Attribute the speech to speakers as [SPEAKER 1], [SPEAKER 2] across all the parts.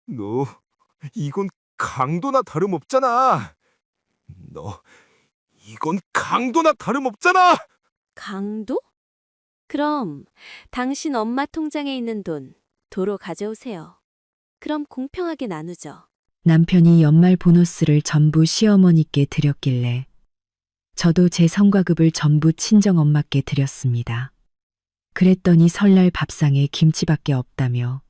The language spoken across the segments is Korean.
[SPEAKER 1] 너, 이건 강도나 다름없잖아. 너, 이건 강도나 다름없잖아.
[SPEAKER 2] 강도? 그럼 당신 엄마 통장에 있는 돈 도로 가져오세요. 그럼 공평하게 나누죠.
[SPEAKER 3] 남편이 연말 보너스를 전부 시어머니께 드렸길래 저도 제 성과급을 전부 친정엄마께 드렸습니다. 그랬더니 설날 밥상에 김치밖에 없다며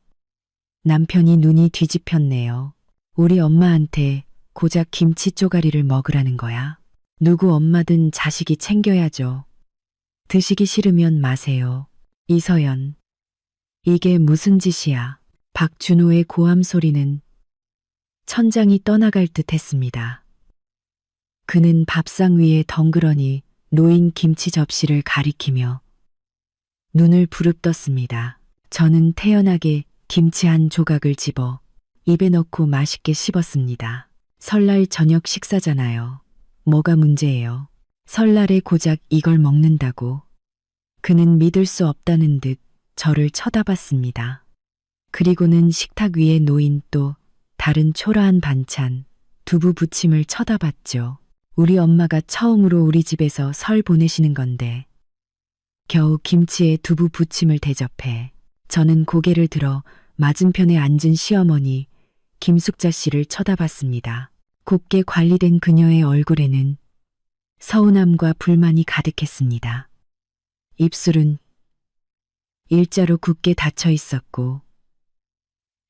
[SPEAKER 3] 남편이 눈이 뒤집혔네요. 우리 엄마한테 고작 김치 쪼가리를 먹으라는 거야. 누구 엄마든 자식이 챙겨야죠. 드시기 싫으면 마세요. 이서연. 이게 무슨 짓이야. 박준호의 고함 소리는 천장이 떠나갈 듯 했습니다. 그는 밥상 위에 덩그러니 놓인 김치 접시를 가리키며 눈을 부릅떴습니다. 저는 태연하게 김치 한 조각을 집어 입에 넣고 맛있게 씹었습니다. 설날 저녁 식사잖아요. 뭐가 문제예요? 설날에 고작 이걸 먹는다고. 그는 믿을 수 없다는 듯 저를 쳐다봤습니다. 그리고는 식탁 위에 놓인 또 다른 초라한 반찬, 두부 부침을 쳐다봤죠. 우리 엄마가 처음으로 우리 집에서 설 보내시는 건데 겨우 김치에 두부 부침을 대접해 저는 고개를 들어 맞은편에 앉은 시어머니 김숙자 씨를 쳐다봤습니다. 곱게 관리된 그녀의 얼굴에는 서운함과 불만이 가득했습니다. 입술은 일자로 굳게 닫혀 있었고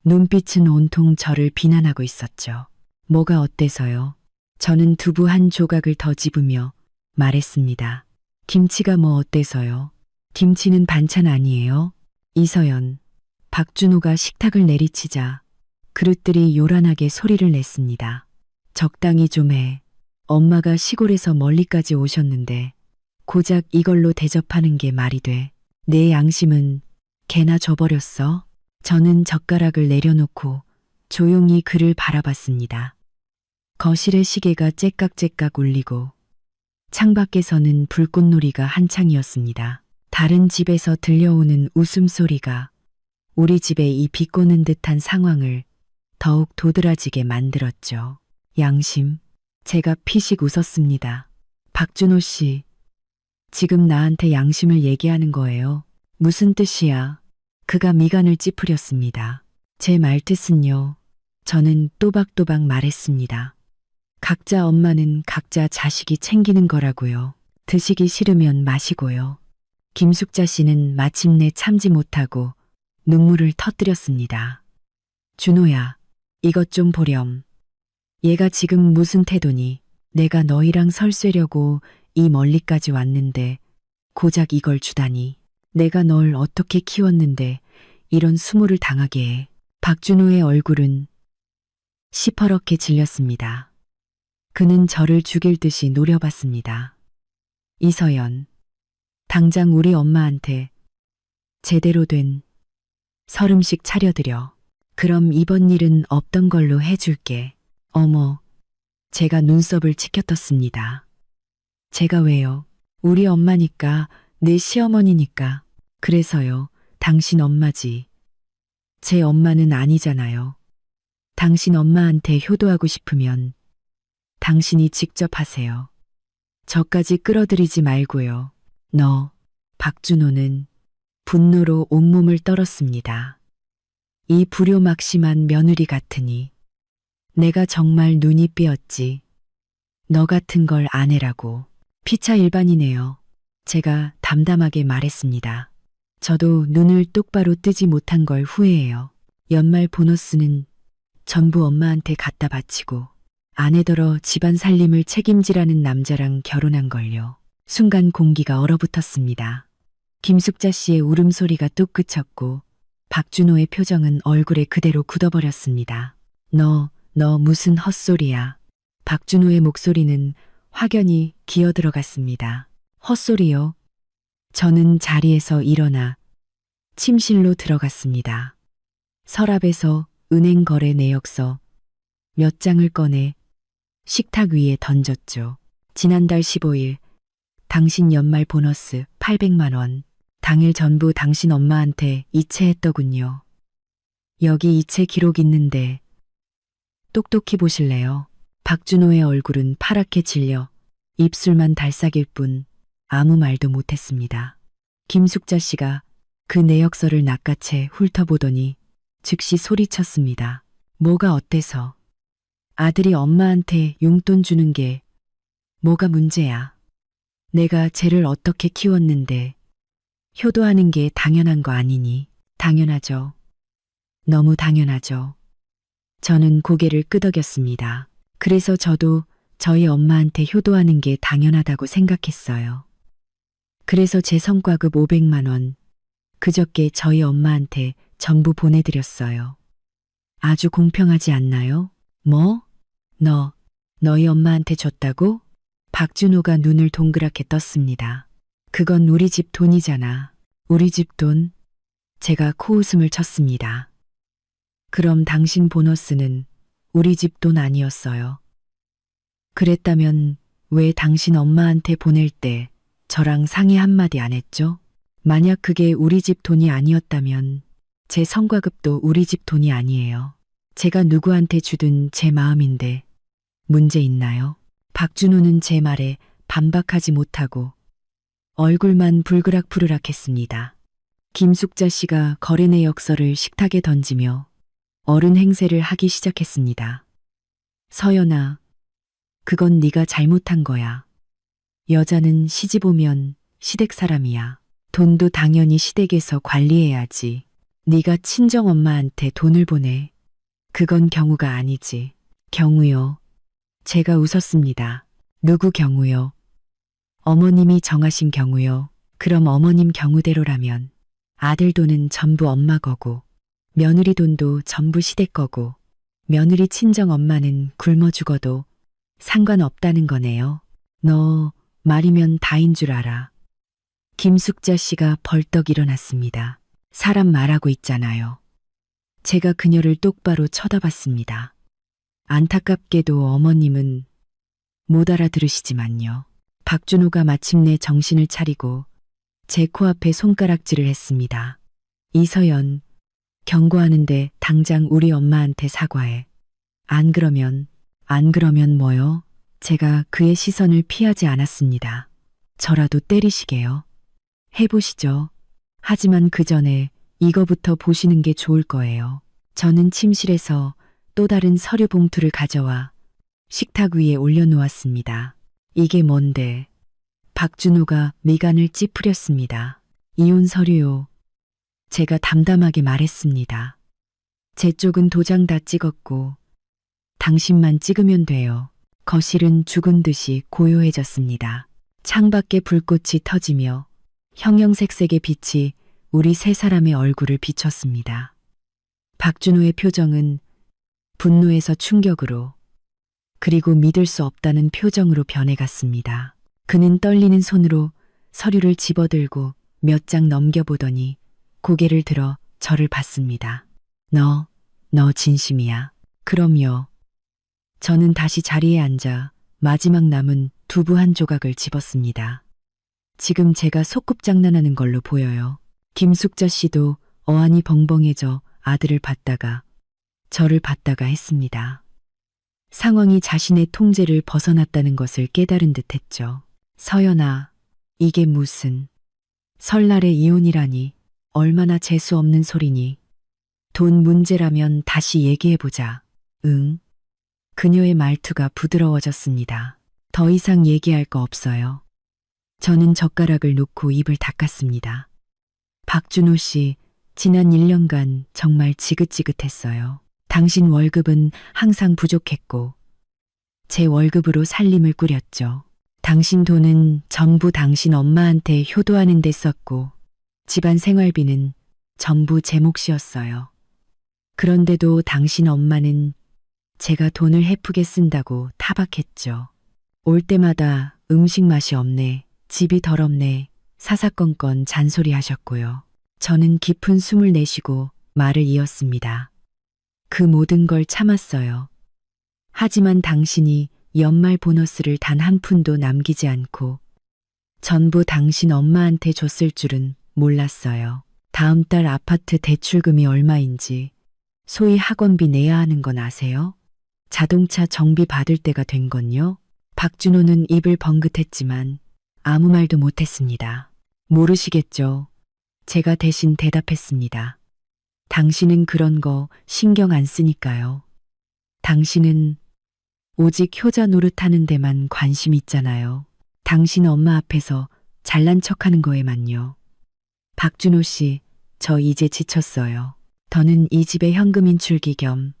[SPEAKER 3] 눈빛은 온통 저를 비난하고 있었죠. 뭐가 어때서요? 저는 두부 한 조각을 더 집으며 말했습니다. 김치가 뭐 어때서요? 김치는 반찬 아니에요? 이서연. 박준호가 식탁을 내리치자 그릇들이 요란하게 소리를 냈습니다. 적당히 좀 해. 엄마가 시골에서 멀리까지 오셨는데 고작 이걸로 대접하는 게 말이 돼. 내 양심은 개나 줘버렸어? 저는 젓가락을 내려놓고 조용히 그를 바라봤습니다. 거실의 시계가 째깍째깍 울리고 창밖에서는 불꽃놀이가 한창이었습니다. 다른 집에서 들려오는 웃음소리가 우리 집에 이 비꼬는 듯한 상황을 더욱 도드라지게 만들었죠. 양심. 제가 피식 웃었습니다. 박준호 씨, 지금 나한테 양심을 얘기하는 거예요. 무슨 뜻이야? 그가 미간을 찌푸렸습니다. 제 말뜻은요. 저는 또박또박 말했습니다. 각자 엄마는 각자 자식이 챙기는 거라고요. 드시기 싫으면 마시고요. 김숙자 씨는 마침내 참지 못하고 눈물을 터뜨렸습니다. 준호야, 이것 좀 보렴. 얘가 지금 무슨 태도니? 내가 너희랑 설쇠려고 이 멀리까지 왔는데 고작 이걸 주다니. 내가 널 어떻게 키웠는데 이런 수모를 당하게 해. 박준호의 얼굴은 시퍼렇게 질렸습니다. 그는 저를 죽일 듯이 노려봤습니다. 이서연, 당장 우리 엄마한테 제대로 된 설음식 차려드려. 그럼 이번 일은 없던 걸로 해줄게. 어머, 제가 눈썹을 치켜떴습니다. 제가 왜요? 우리 엄마니까, 내 시어머니니까. 그래서요, 당신 엄마지. 제 엄마는 아니잖아요. 당신 엄마한테 효도하고 싶으면 당신이 직접 하세요. 저까지 끌어들이지 말고요. 너, 박준호는 분노로 온몸을 떨었습니다. 이 불효막심한 며느리 같으니 내가 정말 눈이 삐었지. 너 같은 걸 아내라고. 피차 일반이네요. 제가 담담하게 말했습니다. 저도 눈을 똑바로 뜨지 못한 걸 후회해요. 연말 보너스는 전부 엄마한테 갖다 바치고 아내더러 집안 살림을 책임지라는 남자랑 결혼한 걸요. 순간 공기가 얼어붙었습니다. 김숙자 씨의 울음소리가 뚝 그쳤고 박준호의 표정은 얼굴에 그대로 굳어버렸습니다. 너 무슨 헛소리야. 박준호의 목소리는 확연히 기어들어갔습니다. 헛소리요. 저는 자리에서 일어나 침실로 들어갔습니다. 서랍에서 은행 거래 내역서 몇 장을 꺼내 식탁 위에 던졌죠. 지난달 15일 당신 연말 보너스 800만 원. 당일 전부 당신 엄마한테 이체했더군요. 여기 이체 기록 있는데 똑똑히 보실래요? 박준호의 얼굴은 파랗게 질려 입술만 달싹일 뿐 아무 말도 못했습니다. 김숙자 씨가 그 내역서를 낚아채 훑어보더니 즉시 소리쳤습니다. 뭐가 어때서? 아들이 엄마한테 용돈 주는 게 뭐가 문제야? 내가 쟤를 어떻게 키웠는데 효도하는 게 당연한 거 아니니? 당연하죠. 너무 당연하죠. 저는 고개를 끄덕였습니다. 그래서 저도 저희 엄마한테 효도하는 게 당연하다고 생각했어요. 그래서 제 성과급 500만 원 그저께 저희 엄마한테 전부 보내드렸어요. 아주 공평하지 않나요? 뭐? 너희 엄마한테 줬다고? 박준호가 눈을 동그랗게 떴습니다. 그건 우리 집 돈이잖아. 우리 집 돈? 제가 코웃음을 쳤습니다. 그럼 당신 보너스는 우리 집 돈 아니었어요. 그랬다면 왜 당신 엄마한테 보낼 때 저랑 상의 한마디 안 했죠? 만약 그게 우리 집 돈이 아니었다면 제 성과급도 우리 집 돈이 아니에요. 제가 누구한테 주든 제 마음인데 문제 있나요? 박준호는 제 말에 반박하지 못하고 얼굴만 불그락부르락했습니다. 김숙자 씨가 거래 내역서를 식탁에 던지며 어른 행세를 하기 시작했습니다. 서연아, 그건 네가 잘못한 거야. 여자는 시집 오면 시댁 사람이야. 돈도 당연히 시댁에서 관리해야지. 네가 친정엄마한테 돈을 보내. 그건 경우가 아니지. 경우요. 제가 웃었습니다. 누구 경우요? 어머님이 정하신 경우요. 그럼 어머님 경우대로라면 아들 돈은 전부 엄마 거고 며느리 돈도 전부 시댁 거고 며느리 친정엄마는 굶어 죽어도 상관없다는 거네요. 너 말이면 다인 줄 알아. 김숙자 씨가 벌떡 일어났습니다. 사람 말하고 있잖아요. 제가 그녀를 똑바로 쳐다봤습니다. 안타깝게도 어머님은 못 알아들으시지만요. 박준호가 마침내 정신을 차리고 제 코앞에 손가락질을 했습니다. 이서연, 경고하는데 당장 우리 엄마한테 사과해. 안 그러면 뭐요? 제가 그의 시선을 피하지 않았습니다. 저라도 때리시게요. 해보시죠. 하지만 그 전에 이거부터 보시는 게 좋을 거예요. 저는 침실에서 또 다른 서류 봉투를 가져와 식탁 위에 올려놓았습니다. 이게 뭔데? 박준호가 미간을 찌푸렸습니다. 이혼 서류요. 제가 담담하게 말했습니다. 제 쪽은 도장 다 찍었고 당신만 찍으면 돼요. 거실은 죽은 듯이 고요해졌습니다. 창밖에 불꽃이 터지며 형형색색의 빛이 우리 세 사람의 얼굴을 비췄습니다. 박준호의 표정은 분노에서 충격으로 그리고 믿을 수 없다는 표정으로 변해갔습니다. 그는 떨리는 손으로 서류를 집어들고 몇 장 넘겨보더니 고개를 들어 저를 봤습니다. 너 진심이야? 그럼요. 저는 다시 자리에 앉아 마지막 남은 두부 한 조각을 집었습니다. 지금 제가 소꿉장난하는 걸로 보여요. 김숙자 씨도 어안이 벙벙해져 아들을 봤다가 저를 봤다가 했습니다. 상황이 자신의 통제를 벗어났다는 것을 깨달은 듯 했죠. 서연아, 이게 무슨 설날에 이혼이라니 얼마나 재수 없는 소리니. 돈 문제라면 다시 얘기해보자. 응? 그녀의 말투가 부드러워졌습니다. 더 이상 얘기할 거 없어요. 저는 젓가락을 놓고 입을 닦았습니다. 박준호 씨, 지난 1년간 정말 지긋지긋했어요. 당신 월급은 항상 부족했고 제 월급으로 살림을 꾸렸죠. 당신 돈은 전부 당신 엄마한테 효도하는 데 썼고 집안 생활비는 전부 제 몫이었어요. 그런데도 당신 엄마는 제가 돈을 헤프게 쓴다고 타박했죠. 올 때마다 음식 맛이 없네, 집이 더럽네, 사사건건 잔소리하셨고요. 저는 깊은 숨을 내쉬고 말을 이었습니다. 그 모든 걸 참았어요. 하지만 당신이 연말 보너스를 단 한 푼도 남기지 않고 전부 당신 엄마한테 줬을 줄은 몰랐어요. 다음 달 아파트 대출금이 얼마인지 소위 학원비 내야 하는 건 아세요? 자동차 정비 받을 때가 된 건요? 박준호는 입을 번긋했지만 아무 말도 못했습니다. 모르시겠죠? 제가 대신 대답했습니다. 당신은 그런 거 신경 안 쓰니까요. 당신은 오직 효자 노릇하는 데만 관심 있잖아요. 당신 엄마 앞에서 잘난 척하는 거에만요. 박준호 씨, 저 이제 지쳤어요. 더는 이 집의 현금인 줄기 겸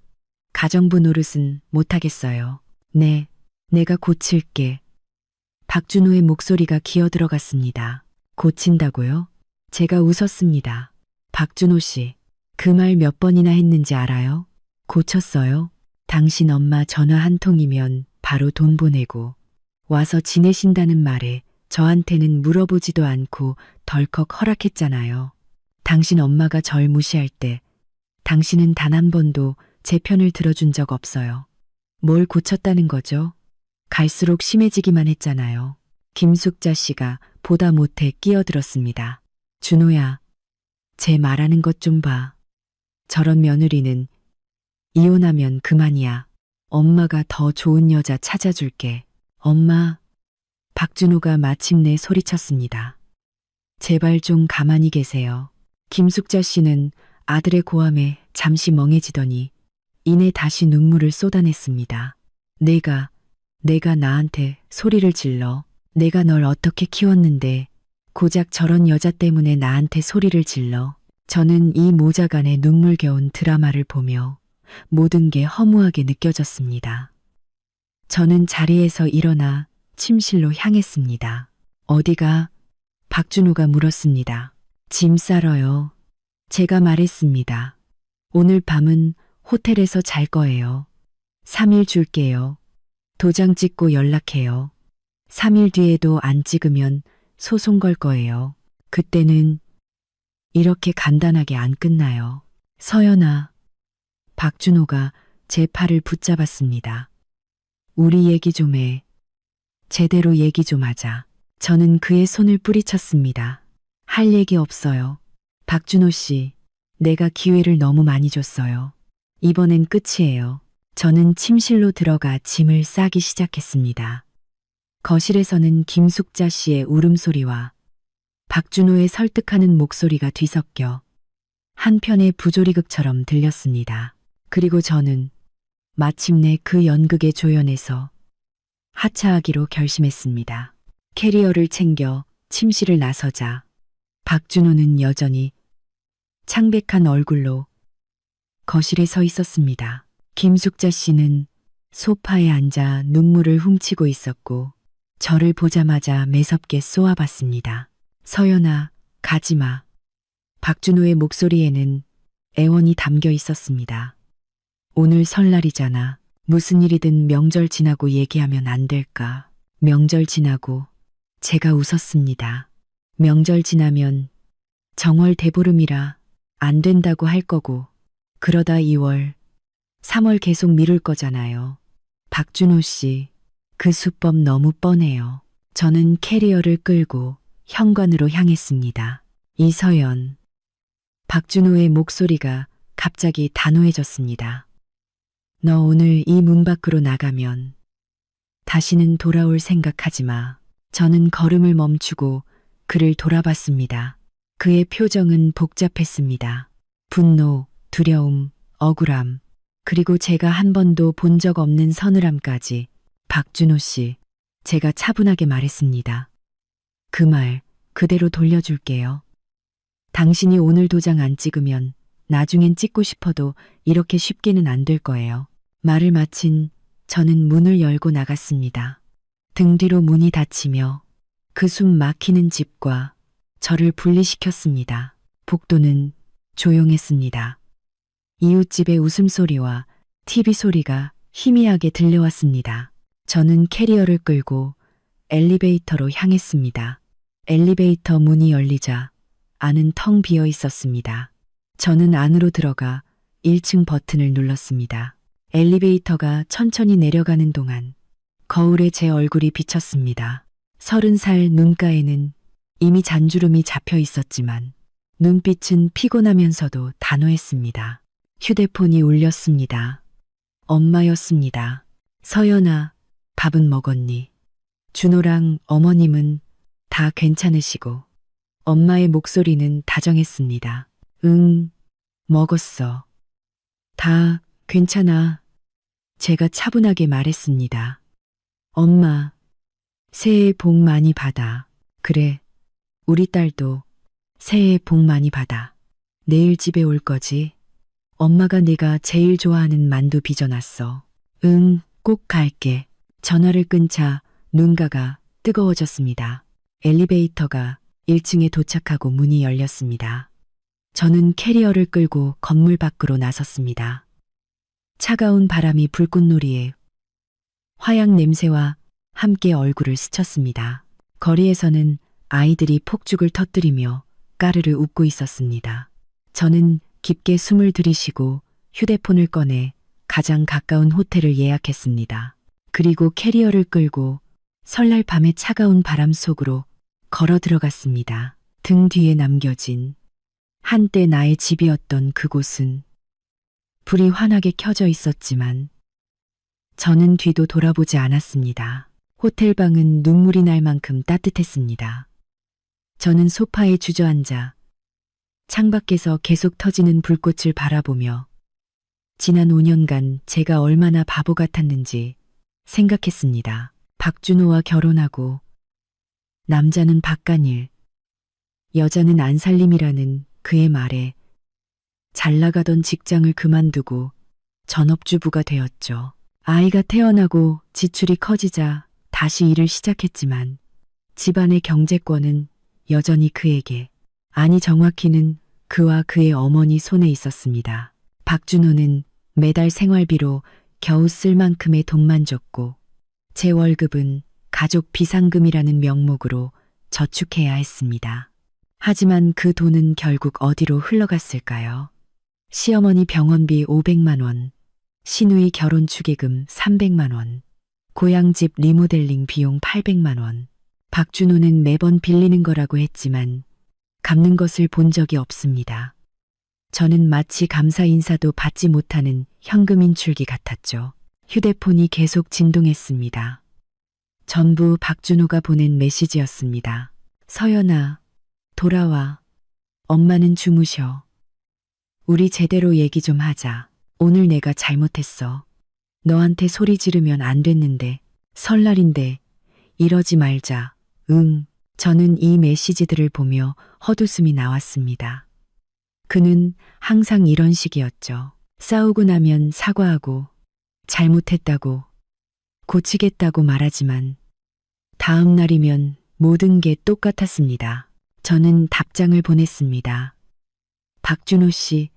[SPEAKER 3] 가정부 노릇은 못하겠어요. 네, 내가 고칠게. 박준호의 목소리가 기어 들어갔습니다. 고친다고요? 제가 웃었습니다. 박준호 씨, 그 말 몇 번이나 했는지 알아요? 고쳤어요? 당신 엄마 전화 한 통이면 바로 돈 보내고 와서 지내신다는 말에 저한테는 물어보지도 않고 덜컥 허락했잖아요. 당신 엄마가 절 무시할 때 당신은 단 한 번도 제 편을 들어준 적 없어요. 뭘 고쳤다는 거죠? 갈수록 심해지기만 했잖아요. 김숙자 씨가 보다 못해 끼어들었습니다. 준호야, 제 말하는 것 좀 봐. 저런 며느리는 이혼하면 그만이야. 엄마가 더 좋은 여자 찾아줄게. 엄마. 박준호가 마침내 소리쳤습니다. 제발 좀 가만히 계세요. 김숙자 씨는 아들의 고함에 잠시 멍해지더니 이내 다시 눈물을 쏟아냈습니다. 내가 나한테 소리를 질러. 내가 널 어떻게 키웠는데 고작 저런 여자 때문에 나한테 소리를 질러. 저는 이 모자간의 눈물겨운 드라마를 보며 모든 게 허무하게 느껴졌습니다. 저는 자리에서 일어나 침실로 향했습니다. 어디가? 박준호가 물었습니다. 짐 싸러요. 제가 말했습니다. 오늘 밤은 호텔에서 잘 거예요. 3일 줄게요. 도장 찍고 연락해요. 3일 뒤에도 안 찍으면 소송 걸 거예요. 그때는 이렇게 간단하게 안 끝나요. 서연아. 박준호가 제 팔을 붙잡았습니다. 우리 얘기 좀 해. 제대로 얘기 좀 하자. 저는 그의 손을 뿌리쳤습니다. 할 얘기 없어요. 박준호 씨, 내가 기회를 너무 많이 줬어요. 이번엔 끝이에요. 저는 침실로 들어가 짐을 싸기 시작했습니다. 거실에서는 김숙자 씨의 울음소리와 박준호의 설득하는 목소리가 뒤섞여 한편의 부조리극처럼 들렸습니다. 그리고 저는 마침내 그 연극의 조연에서 하차하기로 결심했습니다. 캐리어를 챙겨 침실을 나서자 박준호는 여전히 창백한 얼굴로 거실에 서 있었습니다. 김숙자 씨는 소파에 앉아 눈물을 훔치고 있었고 저를 보자마자 매섭게 쏘아봤습니다. 서연아, 가지마. 박준호의 목소리에는 애원이 담겨 있었습니다. 오늘 설날이잖아. 무슨 일이든 명절 지나고 얘기하면 안 될까? 명절 지나고 제가 웃었습니다. 명절 지나면 정월 대보름이라 안 된다고 할 거고 그러다 2월, 3월 계속 미룰 거잖아요. 박준호 씨, 그 수법 너무 뻔해요. 저는 캐리어를 끌고 현관으로 향했습니다. 이서연. 박준호의 목소리가 갑자기 단호해졌습니다. 너 오늘 이 문 밖으로 나가면 다시는 돌아올 생각하지 마. 저는 걸음을 멈추고 그를 돌아봤습니다. 그의 표정은 복잡했습니다. 분노, 두려움, 억울함, 그리고 제가 한 번도 본 적 없는 서늘함까지. 박준호 씨, 제가 차분하게 말했습니다. 그 말 그대로 돌려줄게요. 당신이 오늘 도장 안 찍으면 나중엔 찍고 싶어도 이렇게 쉽게는 안 될 거예요. 말을 마친 저는 문을 열고 나갔습니다. 등 뒤로 문이 닫히며 그 숨 막히는 집과 저를 분리시켰습니다. 복도는 조용했습니다. 이웃집의 웃음소리와 TV 소리가 희미하게 들려왔습니다. 저는 캐리어를 끌고 엘리베이터로 향했습니다. 엘리베이터 문이 열리자 안은 텅 비어 있었습니다. 저는 안으로 들어가 1층 버튼을 눌렀습니다. 엘리베이터가 천천히 내려가는 동안 거울에 제 얼굴이 비쳤습니다. 30살 눈가에는 이미 잔주름이 잡혀 있었지만 눈빛은 피곤하면서도 단호했습니다. 휴대폰이 울렸습니다. 엄마였습니다. 서연아, 밥은 먹었니? 준호랑 어머님은 다 괜찮으시고 엄마의 목소리는 다정했습니다. 응, 먹었어. 다 괜찮아. 제가 차분하게 말했습니다. 엄마, 새해 복 많이 받아. 그래, 우리 딸도 새해 복 많이 받아. 내일 집에 올 거지? 엄마가 내가 제일 좋아하는 만두 빚어놨어. 응, 꼭 갈게. 전화를 끊자 눈가가 뜨거워졌습니다. 엘리베이터가 1층에 도착하고 문이 열렸습니다. 저는 캐리어를 끌고 건물 밖으로 나섰습니다. 차가운 바람이 불꽃놀이에 화약 냄새와 함께 얼굴을 스쳤습니다. 거리에서는 아이들이 폭죽을 터뜨리며 까르르 웃고 있었습니다. 저는 깊게 숨을 들이쉬고 휴대폰을 꺼내 가장 가까운 호텔을 예약했습니다. 그리고 캐리어를 끌고 설날 밤의 차가운 바람 속으로 걸어 들어갔습니다. 등 뒤에 남겨진 한때 나의 집이었던 그곳은 불이 환하게 켜져 있었지만 저는 뒤도 돌아보지 않았습니다. 호텔 방은 눈물이 날 만큼 따뜻했습니다. 저는 소파에 주저앉아 창밖에서 계속 터지는 불꽃을 바라보며 지난 5년간 제가 얼마나 바보 같았는지 생각했습니다. 박준호와 결혼하고 남자는 박간일, 여자는 안살림이라는 그의 말에 잘 나가던 직장을 그만두고 전업주부가 되었죠. 아이가 태어나고 지출이 커지자 다시 일을 시작했지만 집안의 경제권은 여전히 그에게, 아니 정확히는 그와 그의 어머니 손에 있었습니다. 박준호는 매달 생활비로 겨우 쓸 만큼의 돈만 줬고 제 월급은 가족 비상금이라는 명목으로 저축해야 했습니다. 하지만 그 돈은 결국 어디로 흘러갔을까요? 시어머니 병원비 500만 원, 시누이 결혼 축의금 300만 원, 고향집 리모델링 비용 800만 원. 박준호는 매번 빌리는 거라고 했지만 갚는 것을 본 적이 없습니다. 저는 마치 감사 인사도 받지 못하는 현금 인출기 같았죠. 휴대폰이 계속 진동했습니다. 전부 박준호가 보낸 메시지였습니다. 서연아, 돌아와. 엄마는 주무셔. 우리 제대로 얘기 좀 하자. 오늘 내가 잘못했어. 너한테 소리 지르면 안 됐는데, 설날인데, 이러지 말자. 응. 저는 이 메시지들을 보며 헛웃음이 나왔습니다. 그는 항상 이런 식이었죠. 싸우고 나면 사과하고, 잘못했다고, 고치겠다고 말하지만, 다음 날이면 모든 게 똑같았습니다. 저는 답장을 보냈습니다. 박준호 씨,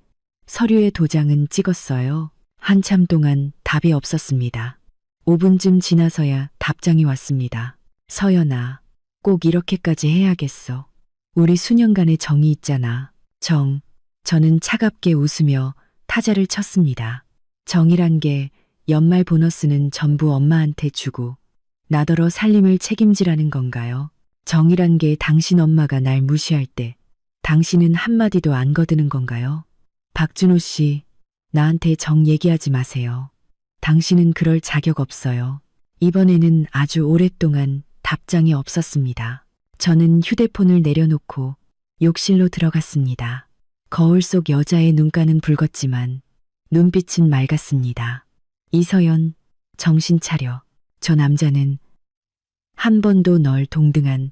[SPEAKER 3] 서류에 도장은 찍었어요. 한참 동안 답이 없었습니다. 5분쯤 지나서야 답장이 왔습니다. 서연아, 꼭 이렇게까지 해야겠어. 우리 수년간의 정이 있잖아. 저는 차갑게 웃으며 타자를 쳤습니다. 정이란 게 연말 보너스는 전부 엄마한테 주고 나더러 살림을 책임지라는 건가요? 정이란 게 당신 엄마가 날 무시할 때 당신은 한마디도 안 거드는 건가요? 박준호 씨, 나한테 정 얘기하지 마세요. 당신은 그럴 자격 없어요. 이번에는 아주 오랫동안 답장이 없었습니다. 저는 휴대폰을 내려놓고 욕실로 들어갔습니다. 거울 속 여자의 눈가는 붉었지만 눈빛은 맑았습니다. 이서연, 정신 차려. 저 남자는 한 번도 널 동등한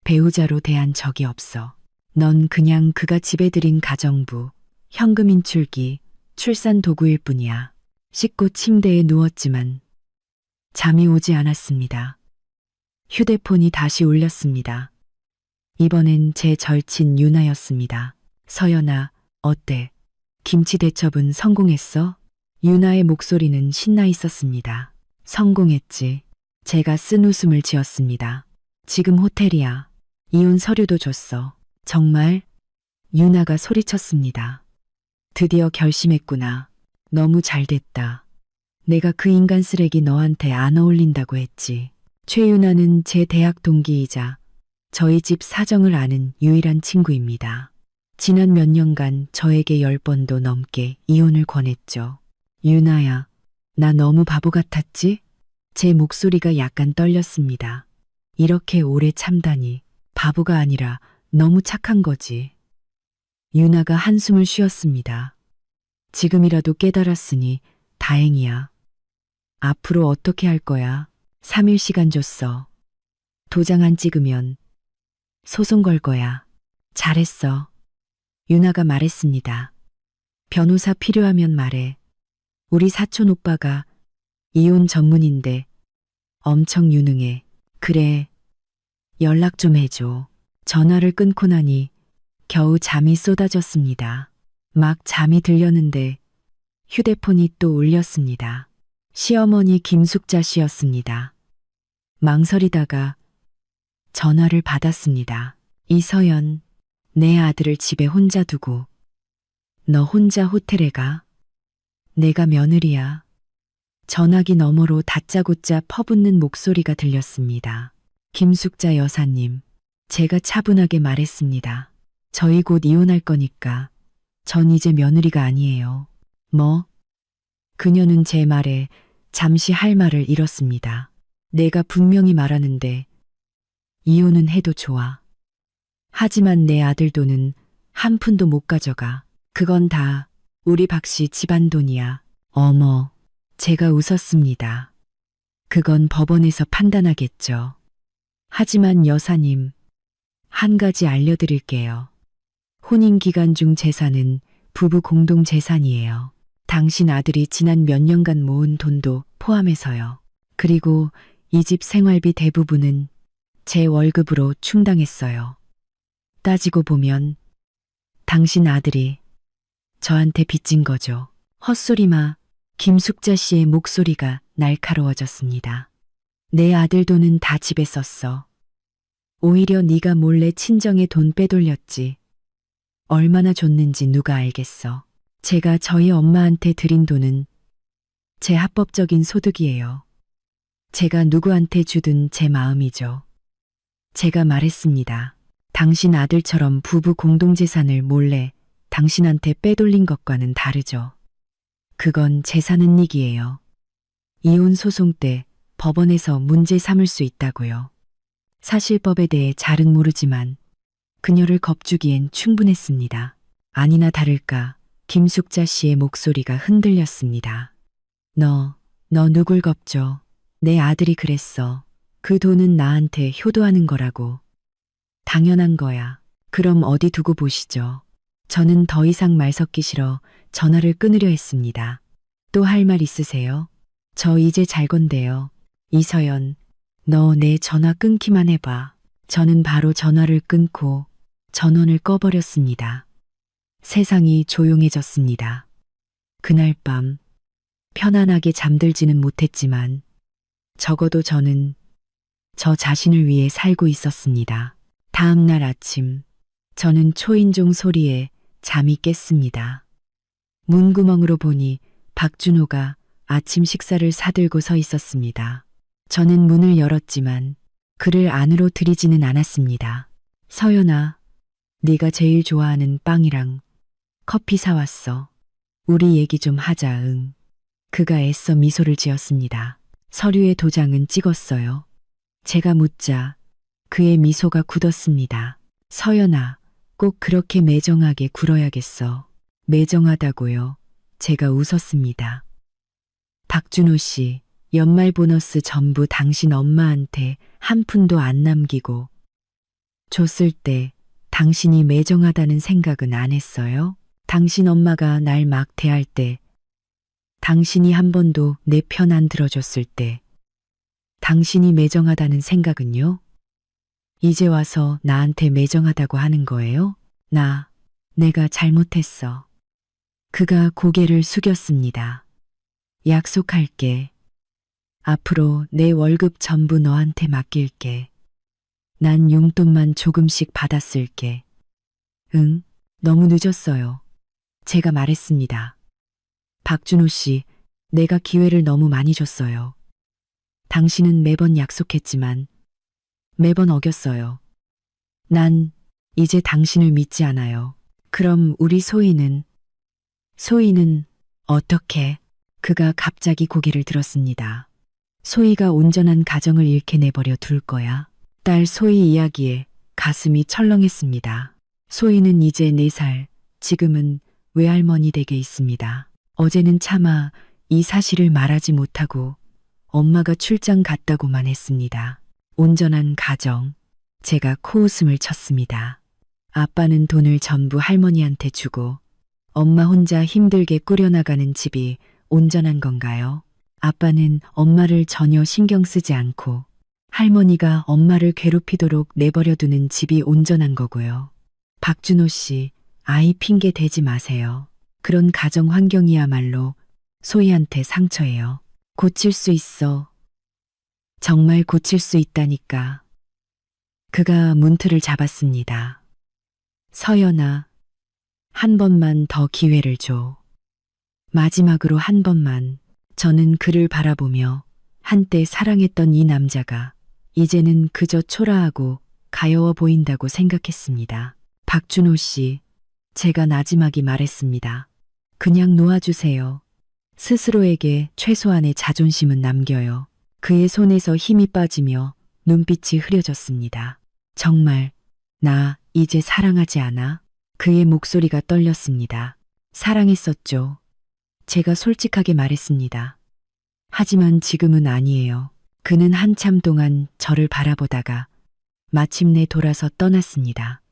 [SPEAKER 3] 배우자로 대한 적이 없어. 넌 그냥 그가 집에 들인 가정부, 현금 인출기, 출산 도구일 뿐이야. 씻고 침대에 누웠지만 잠이 오지 않았습니다. 휴대폰이 다시 울렸습니다. 이번엔 제 절친 유나였습니다. 서연아, 어때? 김치 대첩은 성공했어? 유나의 목소리는 신나 있었습니다. 성공했지. 제가 쓴 웃음을 지었습니다. 지금 호텔이야. 이혼 서류도 줬어. 정말? 유나가 소리쳤습니다. 드디어 결심했구나. 너무 잘됐다. 내가 그 인간 쓰레기 너한테 안 어울린다고 했지. 최유나는 제 대학 동기이자 저희 집 사정을 아는 유일한 친구입니다. 지난 몇 년간 저에게 10번도 넘게 이혼을 권했죠. 유나야, 나 너무 바보 같았지? 제 목소리가 약간 떨렸습니다. 이렇게 오래 참다니 바보가 아니라 너무 착한 거지. 유나가 한숨을 쉬었습니다. 지금이라도 깨달았으니 다행이야. 앞으로 어떻게 할 거야? 3일 시간 줬어. 도장 안 찍으면 소송 걸 거야. 잘했어. 유나가 말했습니다. 변호사 필요하면 말해. 우리 사촌 오빠가 이혼 전문인데 엄청 유능해. 그래. 연락 좀 해줘. 전화를 끊고 나니 겨우 잠이 쏟아졌습니다. 막 잠이 들렸는데 휴대폰이 또 울렸습니다. 시어머니 김숙자 씨였습니다. 망설이다가 전화를 받았습니다. 이서연, 내 아들을 집에 혼자 두고 너 혼자 호텔에 가? 내가 며느리야. 전화기 너머로 다짜고짜 퍼붓는 목소리가 들렸습니다. 김숙자 여사님, 제가 차분하게 말했습니다. 저희 곧 이혼할 거니까 전 이제 며느리가 아니에요. 뭐? 그녀는 제 말에 잠시 할 말을 잃었습니다. 내가 분명히 말하는데 이혼은 해도 좋아. 하지만 내 아들 돈은 한 푼도 못 가져가. 그건 다 우리 박씨 집안 돈이야. 어머, 제가 웃었습니다. 그건 법원에서 판단하겠죠. 하지만 여사님, 한 가지 알려드릴게요. 혼인 기간 중 재산은 부부 공동 재산이에요. 당신 아들이 지난 몇 년간 모은 돈도 포함해서요. 그리고 이 집 생활비 대부분은 제 월급으로 충당했어요. 따지고 보면 당신 아들이 저한테 빚진 거죠. 헛소리마. 김숙자 씨의 목소리가 날카로워졌습니다. 내 아들 돈은 다 집에 썼어. 오히려 네가 몰래 친정에 돈 빼돌렸지. 얼마나 줬는지 누가 알겠어. 제가 저희 엄마한테 드린 돈은 제 합법적인 소득이에요. 제가 누구한테 주든 제 마음이죠. 제가 말했습니다. 당신 아들처럼 부부 공동재산을 몰래 당신한테 빼돌린 것과는 다르죠. 그건 재산 은닉이에요. 이혼 소송 때 법원에서 문제 삼을 수 있다고요. 사실법에 대해 잘은 모르지만 그녀를 겁주기엔 충분했습니다. 아니나 다를까 김숙자 씨의 목소리가 흔들렸습니다. 너 누굴 겁줘? 내 아들이 그랬어. 그 돈은 나한테 효도하는 거라고. 당연한 거야. 그럼 어디 두고 보시죠. 저는 더 이상 말 섞기 싫어 전화를 끊으려 했습니다. 또 할 말 있으세요? 저 이제 잘 건데요. 이서연, 너 내 전화 끊기만 해봐. 저는 바로 전화를 끊고 전원을 꺼버렸습니다. 세상이 조용해졌습니다. 그날 밤 편안하게 잠들지는 못했지만 적어도 저는 저 자신을 위해 살고 있었습니다. 다음 날 아침 저는 초인종 소리에 잠이 깼습니다. 문구멍으로 보니 박준호가 아침 식사를 사들고 서 있었습니다. 저는 문을 열었지만 그를 안으로 들이지는 않았습니다. 서연아, 네가 제일 좋아하는 빵이랑 커피 사왔어. 우리 얘기 좀 하자. 응. 그가 애써 미소를 지었습니다. 서류에 도장은 찍었어요. 제가 묻자 그의 미소가 굳었습니다. 서연아, 꼭 그렇게 매정하게 굴어야겠어. 매정하다고요. 제가 웃었습니다. 박준호 씨, 연말 보너스 전부 당신 엄마한테 한 푼도 안 남기고 줬을 때 당신이 매정하다는 생각은 안 했어요? 당신 엄마가 날 막 대할 때, 당신이 한 번도 내 편 안 들어줬을 때, 당신이 매정하다는 생각은요? 이제 와서 나한테 매정하다고 하는 거예요? 내가 잘못했어. 그가 고개를 숙였습니다. 약속할게. 앞으로 내 월급 전부 너한테 맡길게. 난 용돈만 조금씩 받았을게. 응, 너무 늦었어요. 제가 말했습니다. 박준호 씨, 내가 기회를 너무 많이 줬어요. 당신은 매번 약속했지만 매번 어겼어요. 난 이제 당신을 믿지 않아요. 그럼 우리 소희는 어떻게? 그가 갑자기 고개를 들었습니다. 소희가 온전한 가정을 잃게 내버려 둘 거야. 딸 소희 이야기에 가슴이 철렁했습니다. 소희는 이제 4살, 지금은 외할머니 댁에 있습니다. 어제는 차마 이 사실을 말하지 못하고 엄마가 출장 갔다고만 했습니다. 온전한 가정. 제가 코웃음을 쳤습니다. 아빠는 돈을 전부 할머니한테 주고 엄마 혼자 힘들게 꾸려나가는 집이 온전한 건가요? 아빠는 엄마를 전혀 신경 쓰지 않고 할머니가 엄마를 괴롭히도록 내버려두는 집이 온전한 거고요. 박준호 씨, 아이 핑계 대지 마세요. 그런 가정 환경이야말로 소희한테 상처예요. 고칠 수 있어. 정말 고칠 수 있다니까. 그가 문틀을 잡았습니다. 서연아, 한 번만 더 기회를 줘. 마지막으로 한 번만. 저는 그를 바라보며 한때 사랑했던 이 남자가 이제는 그저 초라하고 가여워 보인다고 생각했습니다. 박준호 씨, 제가 나지막이 말했습니다. 그냥 놓아주세요. 스스로에게 최소한의 자존심은 남겨요. 그의 손에서 힘이 빠지며 눈빛이 흐려졌습니다. 정말 나 이제 사랑하지 않아? 그의 목소리가 떨렸습니다. 사랑했었죠. 제가 솔직하게 말했습니다. 하지만 지금은 아니에요. 그는 한참 동안 저를 바라보다가 마침내 돌아서 떠났습니다.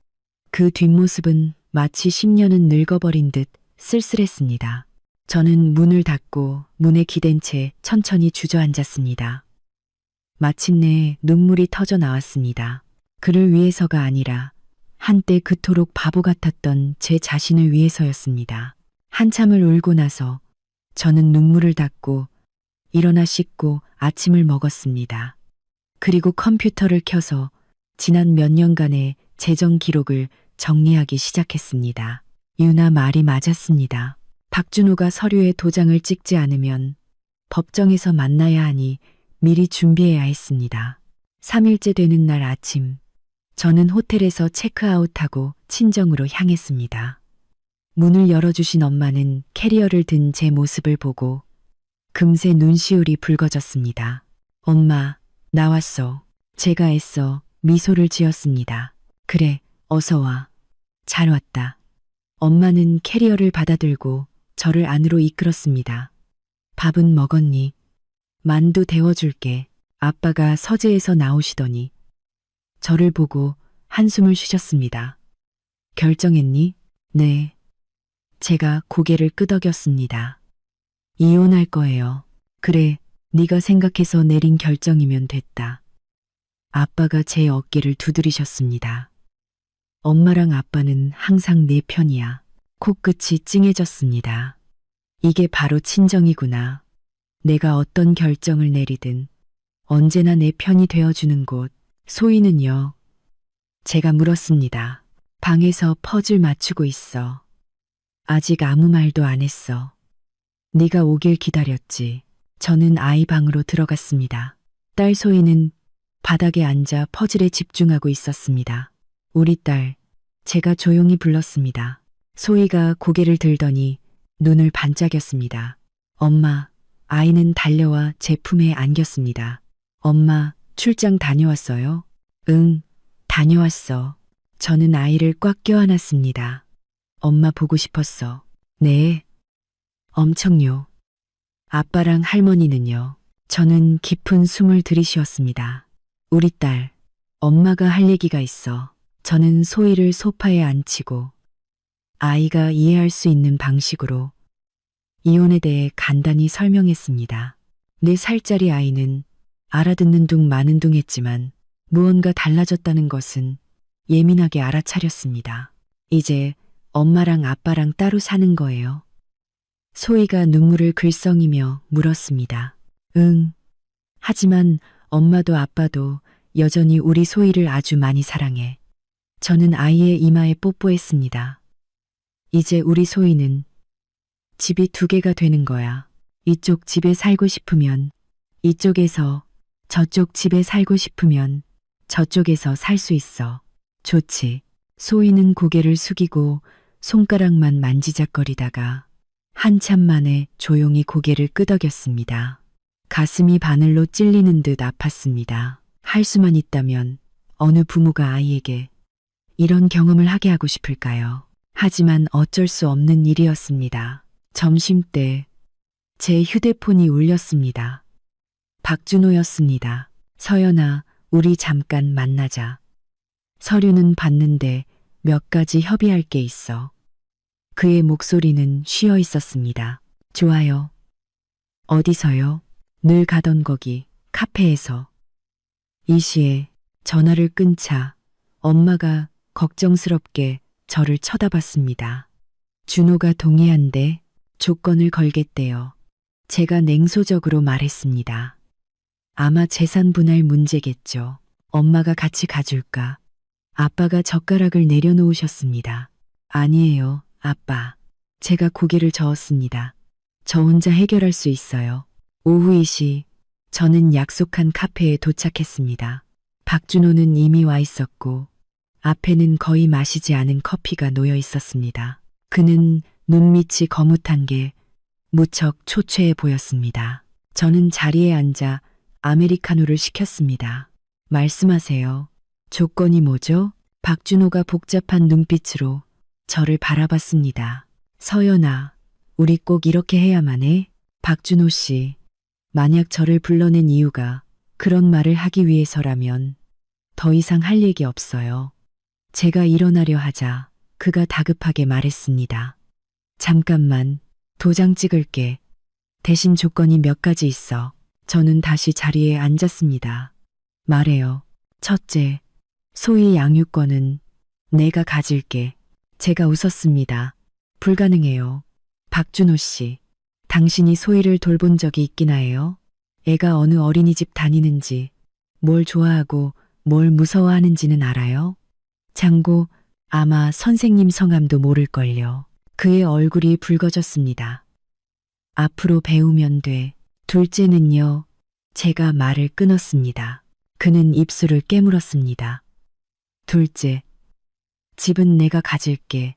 [SPEAKER 3] 그 뒷모습은 마치 10년은 늙어버린 듯 쓸쓸했습니다. 저는 문을 닫고 문에 기댄 채 천천히 주저앉았습니다. 마침내 눈물이 터져 나왔습니다. 그를 위해서가 아니라 한때 그토록 바보 같았던 제 자신을 위해서였습니다. 한참을 울고 나서 저는 눈물을 닦고 일어나 씻고 아침을 먹었습니다. 그리고 컴퓨터를 켜서 지난 몇 년간의 재정 기록을 정리하기 시작했습니다. 유나 말이 맞았습니다. 박준호가 서류에 도장을 찍지 않으면 법정에서 만나야 하니 미리 준비해야 했습니다. 3일째 되는 날 아침, 저는 호텔에서 체크아웃하고 친정으로 향했습니다. 문을 열어주신 엄마는 캐리어를 든 제 모습을 보고 금세 눈시울이 붉어졌습니다. 엄마, 나왔어. 제가 애써 미소를 지었습니다. 그래, 어서 와. 잘 왔다. 엄마는 캐리어를 받아들고 저를 안으로 이끌었습니다. 밥은 먹었니? 만두 데워줄게. 아빠가 서재에서 나오시더니 저를 보고 한숨을 쉬셨습니다. 결정했니? 네. 제가 고개를 끄덕였습니다. 이혼할 거예요. 그래, 네가 생각해서 내린 결정이면 됐다. 아빠가 제 어깨를 두드리셨습니다. 엄마랑 아빠는 항상 내 편이야. 코끝이 찡해졌습니다. 이게 바로 친정이구나. 내가 어떤 결정을 내리든 언제나 내 편이 되어주는 곳. 소희는요? 제가 물었습니다. 방에서 퍼즐 맞추고 있어. 아직 아무 말도 안 했어. 네가 오길 기다렸지. 저는 아이 방으로 들어갔습니다. 딸 소희는 바닥에 앉아 퍼즐에 집중하고 있었습니다. 우리 딸, 제가 조용히 불렀습니다. 소희가 고개를 들더니 눈을 반짝였습니다. 엄마, 아이는 달려와 제 품에 안겼습니다. 엄마, 출장 다녀왔어요? 응, 다녀왔어. 저는 아이를 꽉 껴안았습니다. 엄마 보고 싶었어. 네. 엄청요. 아빠랑 할머니는요? 저는 깊은 숨을 들이쉬었습니다. 우리 딸, 엄마가 할 얘기가 있어. 저는 소희를 소파에 앉히고 아이가 이해할 수 있는 방식으로 이혼에 대해 간단히 설명했습니다. 4살짜리 아이는 알아듣는 둥 마는 둥 했지만 무언가 달라졌다는 것은 예민하게 알아차렸습니다. 이제 엄마랑 아빠랑 따로 사는 거예요. 소희가 눈물을 글썽이며 물었습니다. 응. 하지만 엄마도 아빠도 여전히 우리 소희를 아주 많이 사랑해. 저는 아이의 이마에 뽀뽀했습니다. 이제 우리 소희는 집이 2개가 되는 거야. 이쪽 집에 살고 싶으면 이쪽에서, 저쪽 집에 살고 싶으면 저쪽에서 살 수 있어. 좋지. 소희는 고개를 숙이고 손가락만 만지작거리다가 한참 만에 조용히 고개를 끄덕였습니다. 가슴이 바늘로 찔리는 듯 아팠습니다. 할 수만 있다면 어느 부모가 아이에게 이런 경험을 하게 하고 싶을까요? 하지만 어쩔 수 없는 일이었습니다. 점심때 제 휴대폰이 울렸습니다. 박준호였습니다. 서연아, 우리 잠깐 만나자. 서류는 봤는데 몇 가지 협의할 게 있어. 그의 목소리는 쉬어 있었습니다. 좋아요. 어디서요? 늘 가던 거기, 카페에서. 이 시에 전화를 끊자 엄마가 걱정스럽게 저를 쳐다봤습니다. 준호가 동의한대 조건을 걸겠대요. 제가 냉소적으로 말했습니다. 아마 재산 분할 문제겠죠. 엄마가 같이 가줄까? 아빠가 젓가락을 내려놓으셨습니다. 아니에요, 아빠. 제가 고개를 저었습니다. 저 혼자 해결할 수 있어요. 오후 2시, 저는 약속한 카페에 도착했습니다. 박준호는 이미 와 있었고, 앞에는 거의 마시지 않은 커피가 놓여 있었습니다. 그는 눈밑이 거뭇한 게 무척 초췌해 보였습니다. 저는 자리에 앉아 아메리카노를 시켰습니다. 말씀하세요. 조건이 뭐죠? 박준호가 복잡한 눈빛으로 저를 바라봤습니다. 서연아, 우리 꼭 이렇게 해야만 해? 박준호 씨, 만약 저를 불러낸 이유가 그런 말을 하기 위해서라면 더 이상 할 얘기 없어요. 제가 일어나려 하자 그가 다급하게 말했습니다. 잠깐만, 도장 찍을게. 대신 조건이 몇 가지 있어. 저는 다시 자리에 앉았습니다. 말해요. 첫째, 소위 양육권은 내가 가질게. 제가 웃었습니다. 불가능해요. 박준호 씨, 당신이 소희를 돌본 적이 있기나 해요? 애가 어느 어린이집 다니는지, 뭘 좋아하고 뭘 무서워하는지는 알아요? 장고, 아마 선생님 성함도 모를걸요. 그의 얼굴이 붉어졌습니다. 앞으로 배우면 돼. 둘째는요. 제가 말을 끊었습니다. 그는 입술을 깨물었습니다. 둘째, 집은 내가 가질게.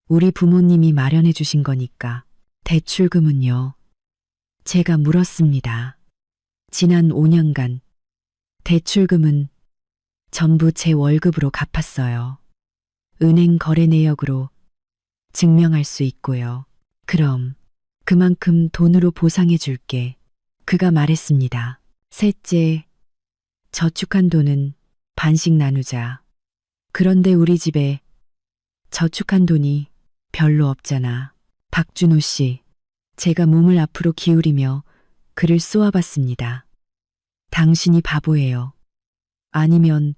[SPEAKER 3] 우리 부모님이 마련해 주신 거니까. 대출금은요. 제가 물었습니다. 지난 5년간 대출금은 전부 제 월급으로 갚았어요. 은행 거래 내역으로 증명할 수 있고요. 그럼 그만큼 돈으로 보상해 줄게. 그가 말했습니다. 셋째, 저축한 돈은 반씩 나누자. 그런데 우리 집에 저축한 돈이 별로 없잖아. 박준호 씨, 제가 몸을 앞으로 기울이며 그를 쏘아봤습니다. 당신이 바보예요. 아니면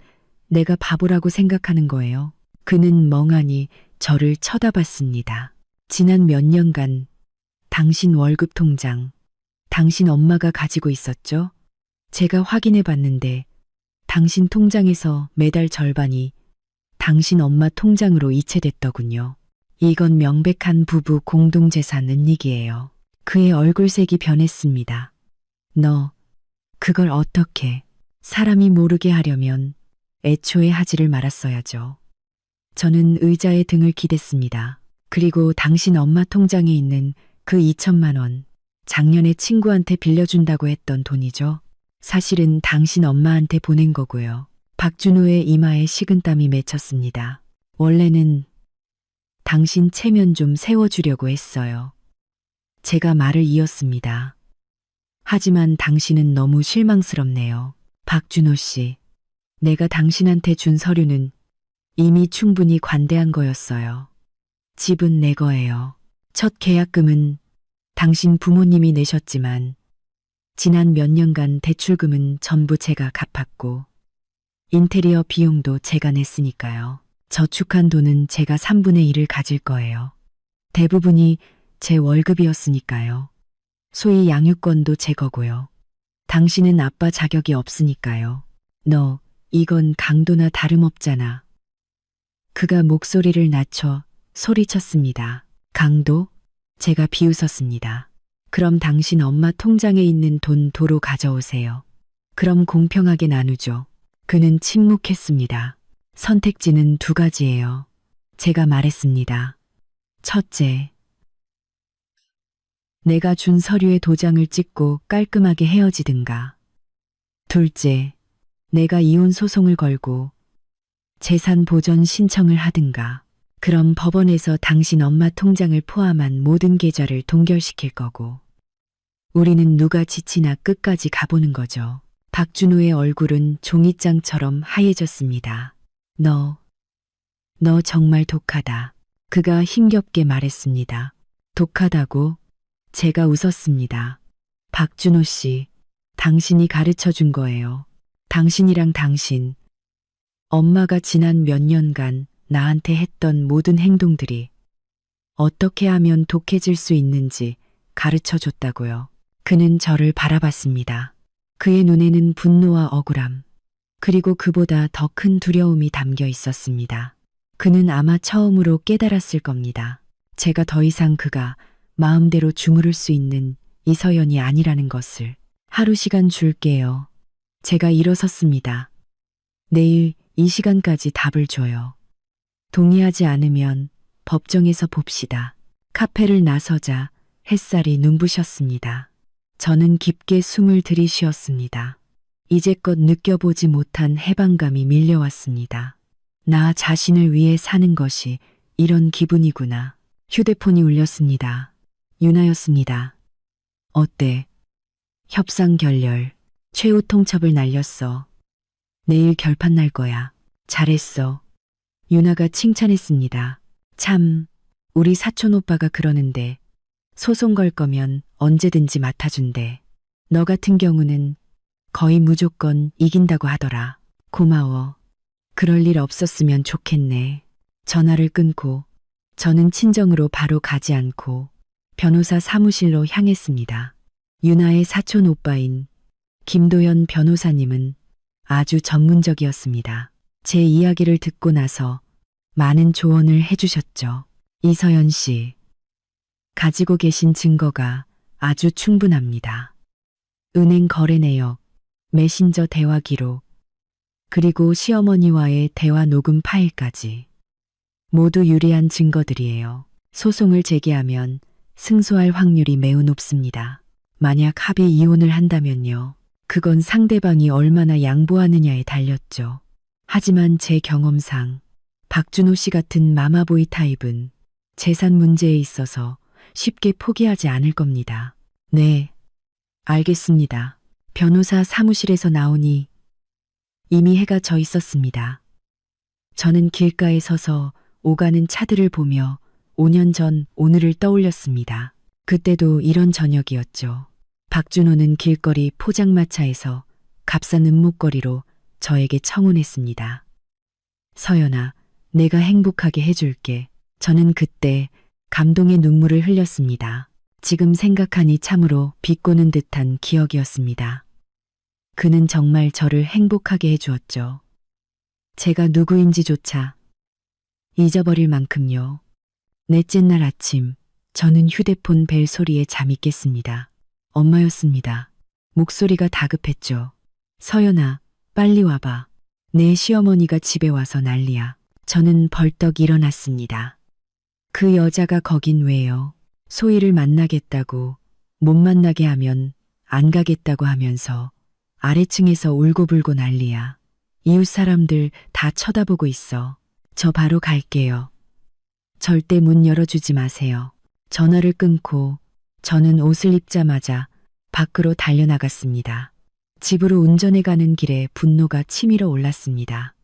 [SPEAKER 3] 내가 바보라고 생각하는 거예요. 그는 멍하니 저를 쳐다봤습니다. 지난 몇 년간 당신 월급 통장, 당신 엄마가 가지고 있었죠? 제가 확인해 봤는데 당신 통장에서 매달 절반이 당신 엄마 통장으로 이체됐더군요. 이건 명백한 부부 공동재산 은닉이에요. 그의 얼굴색이 변했습니다. 너, 그걸 어떻게, 사람이 모르게 하려면 애초에 하지를 말았어야죠. 저는 의자에 등을 기댔습니다. 그리고 당신 엄마 통장에 있는 그 2천만 원, 작년에 친구한테 빌려준다고 했던 돈이죠. 사실은 당신 엄마한테 보낸 거고요. 박준호의 이마에 식은땀이 맺혔습니다. 원래는 당신 체면 좀 세워주려고 했어요. 제가 말을 이었습니다. 하지만 당신은 너무 실망스럽네요. 박준호 씨, 내가 당신한테 준 서류는 이미 충분히 관대한 거였어요. 집은 내 거예요. 첫 계약금은 당신 부모님이 내셨지만 지난 몇 년간 대출금은 전부 제가 갚았고 인테리어 비용도 제가 냈으니까요. 저축한 돈은 제가 3분의 1을 가질 거예요. 대부분이 제 월급이었으니까요. 소위 양육권도 제 거고요. 당신은 아빠 자격이 없으니까요. 너, 이건 강도나 다름없잖아. 그가 목소리를 낮춰 소리쳤습니다. 강도? 제가 비웃었습니다. 그럼 당신 엄마 통장에 있는 돈 도로 가져오세요. 그럼 공평하게 나누죠. 그는 침묵했습니다. 선택지는 두 가지예요. 제가 말했습니다. 첫째, 내가 준 서류에 도장을 찍고 깔끔하게 헤어지든가. 둘째, 내가 이혼 소송을 걸고 재산 보전 신청을 하든가. 그럼 법원에서 당신 엄마 통장을 포함한 모든 계좌를 동결시킬 거고. 우리는 누가 지치나 끝까지 가보는 거죠. 박준호의 얼굴은 종이장처럼 하얘졌습니다. 너 정말 독하다. 그가 힘겹게 말했습니다. 독하다고? 제가 웃었습니다. 박준호 씨, 당신이 가르쳐 준 거예요. 당신이랑 당신. 엄마가 지난 몇 년간 나한테 했던 모든 행동들이 어떻게 하면 독해질 수 있는지 가르쳐 줬다고요. 그는 저를 바라봤습니다. 그의 눈에는 분노와 억울함, 그리고 그보다 더 큰 두려움이 담겨 있었습니다. 그는 아마 처음으로 깨달았을 겁니다. 제가 더 이상 그가 마음대로 주무를 수 있는 이서연이 아니라는 것을. 하루 시간 줄게요. 제가 일어섰습니다. 내일 이 시간까지 답을 줘요. 동의하지 않으면 법정에서 봅시다. 카페를 나서자 햇살이 눈부셨습니다. 저는 깊게 숨을 들이쉬었습니다. 이제껏 느껴보지 못한 해방감이 밀려왔습니다. 나 자신을 위해 사는 것이 이런 기분이구나. 휴대폰이 울렸습니다. 유나였습니다. 어때? 협상 결렬. 최후 통첩을 날렸어. 내일 결판 날 거야. 잘했어. 유나가 칭찬했습니다. 참, 우리 사촌 오빠가 그러는데 소송 걸 거면 언제든지 맡아준대. 너 같은 경우는 거의 무조건 이긴다고 하더라. 고마워. 그럴 일 없었으면 좋겠네. 전화를 끊고 저는 친정으로 바로 가지 않고 변호사 사무실로 향했습니다. 유나의 사촌 오빠인 김도연 변호사님은 아주 전문적이었습니다. 제 이야기를 듣고 나서 많은 조언을 해주셨죠. 이서연 씨, 가지고 계신 증거가 아주 충분합니다. 은행 거래 내역, 메신저 대화 기록, 그리고 시어머니와의 대화 녹음 파일까지 모두 유리한 증거들이에요. 소송을 제기하면 승소할 확률이 매우 높습니다. 만약 합의 이혼을 한다면요. 그건 상대방이 얼마나 양보하느냐에 달렸죠. 하지만 제 경험상 박준호 씨 같은 마마보이 타입은 재산 문제에 있어서 쉽게 포기하지 않을 겁니다. 네, 알겠습니다. 변호사 사무실에서 나오니 이미 해가 져 있었습니다. 저는 길가에 서서 오가는 차들을 보며 5년 전 오늘을 떠올렸습니다. 그때도 이런 저녁이었죠. 박준호는 길거리 포장마차에서 값싼 은목걸이로 저에게 청혼했습니다. 서연아, 내가 행복하게 해줄게. 저는 그때 감동의 눈물을 흘렸습니다. 지금 생각하니 참으로 비꼬는 듯한 기억이었습니다. 그는 정말 저를 행복하게 해주었죠. 제가 누구인지조차 잊어버릴 만큼요. 넷째 날 아침, 저는 휴대폰 벨 소리에 잠이 깼습니다. 엄마였습니다. 목소리가 다급했죠. 서연아, 빨리 와봐. 내 시어머니가 집에 와서 난리야. 저는 벌떡 일어났습니다. 그 여자가 거긴 왜요? 소희를 만나겠다고, 못 만나게 하면 안 가겠다고 하면서 아래층에서 울고불고 난리야. 이웃 사람들 다 쳐다보고 있어. 저 바로 갈게요. 절대 문 열어주지 마세요. 전화를 끊고 저는 옷을 입자마자 밖으로 달려나갔습니다. 집으로 운전해 가는 길에 분노가 치밀어 올랐습니다.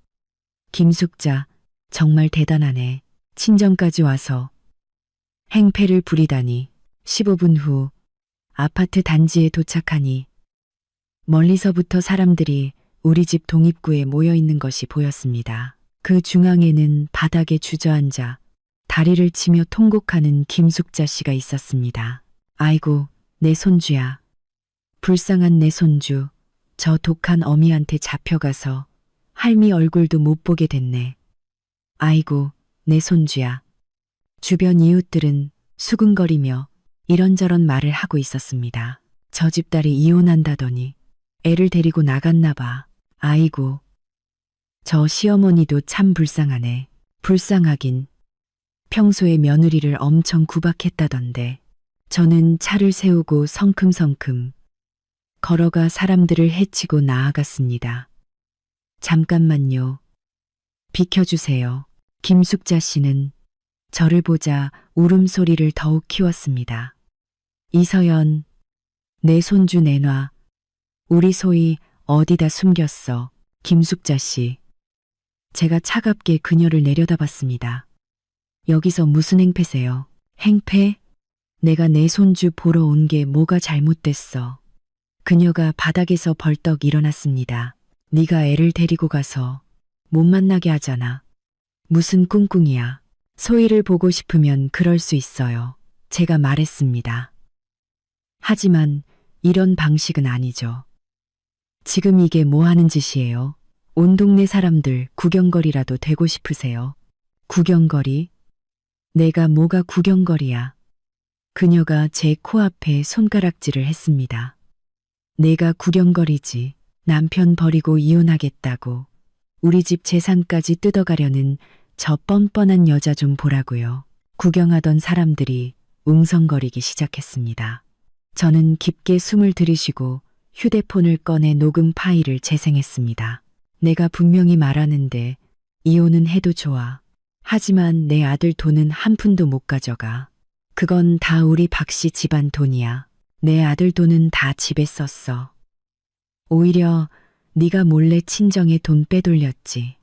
[SPEAKER 3] 김숙자, 정말 대단하네. 친정까지 와서 행패를 부리다니. 15분 후 아파트 단지에 도착하니 멀리서부터 사람들이 우리 집 동입구에 모여 있는 것이 보였습니다. 그 중앙에는 바닥에 주저앉아 다리를 치며 통곡하는 김숙자 씨가 있었습니다. 아이고, 내 손주야. 불쌍한 내 손주. 저 독한 어미한테 잡혀가서 할미 얼굴도 못 보게 됐네. 아이고, 내 손주야. 주변 이웃들은 수근거리며 이런저런 말을 하고 있었습니다. 저 집딸이 이혼한다더니 애를 데리고 나갔나 봐. 아이고. 저 시어머니도 참 불쌍하네. 불쌍하긴 평소에 며느리를 엄청 구박했다던데 저는 차를 세우고 성큼성큼 걸어가 사람들을 해치고 나아갔습니다. 잠깐만요. 비켜주세요. 김숙자 씨는 저를 보자 울음소리를 더욱 키웠습니다. 이서연, 내 손주 내놔. 우리 소희 어디다 숨겼어. 김숙자 씨. 제가 차갑게 그녀를 내려다봤습니다. 여기서 무슨 행패세요? 행패? 내가 내 손주 보러 온 게 뭐가 잘못됐어. 그녀가 바닥에서 벌떡 일어났습니다. 네가 애를 데리고 가서 못 만나게 하잖아. 무슨 꿍꿍이야. 소희를 보고 싶으면 그럴 수 있어요. 제가 말했습니다. 하지만 이런 방식은 아니죠. 지금 이게 뭐 하는 짓이에요? 온 동네 사람들 구경거리라도 되고 싶으세요? 구경거리? 내가 뭐가 구경거리야. 그녀가 제 코앞에 손가락질을 했습니다. 내가 구경거리지. 남편 버리고 이혼하겠다고 우리 집 재산까지 뜯어가려는 저 뻔뻔한 여자 좀 보라고요. 구경하던 사람들이 웅성거리기 시작했습니다. 저는 깊게 숨을 들이쉬고 휴대폰을 꺼내 녹음 파일을 재생했습니다. 내가 분명히 말하는데 이혼은 해도 좋아. 하지만 내 아들 돈은 한 푼도 못 가져가. 그건 다 우리 박씨 집안 돈이야. 내 아들 돈은 다 집에 썼어. 오히려 네가 몰래 친정에 돈 빼돌렸지.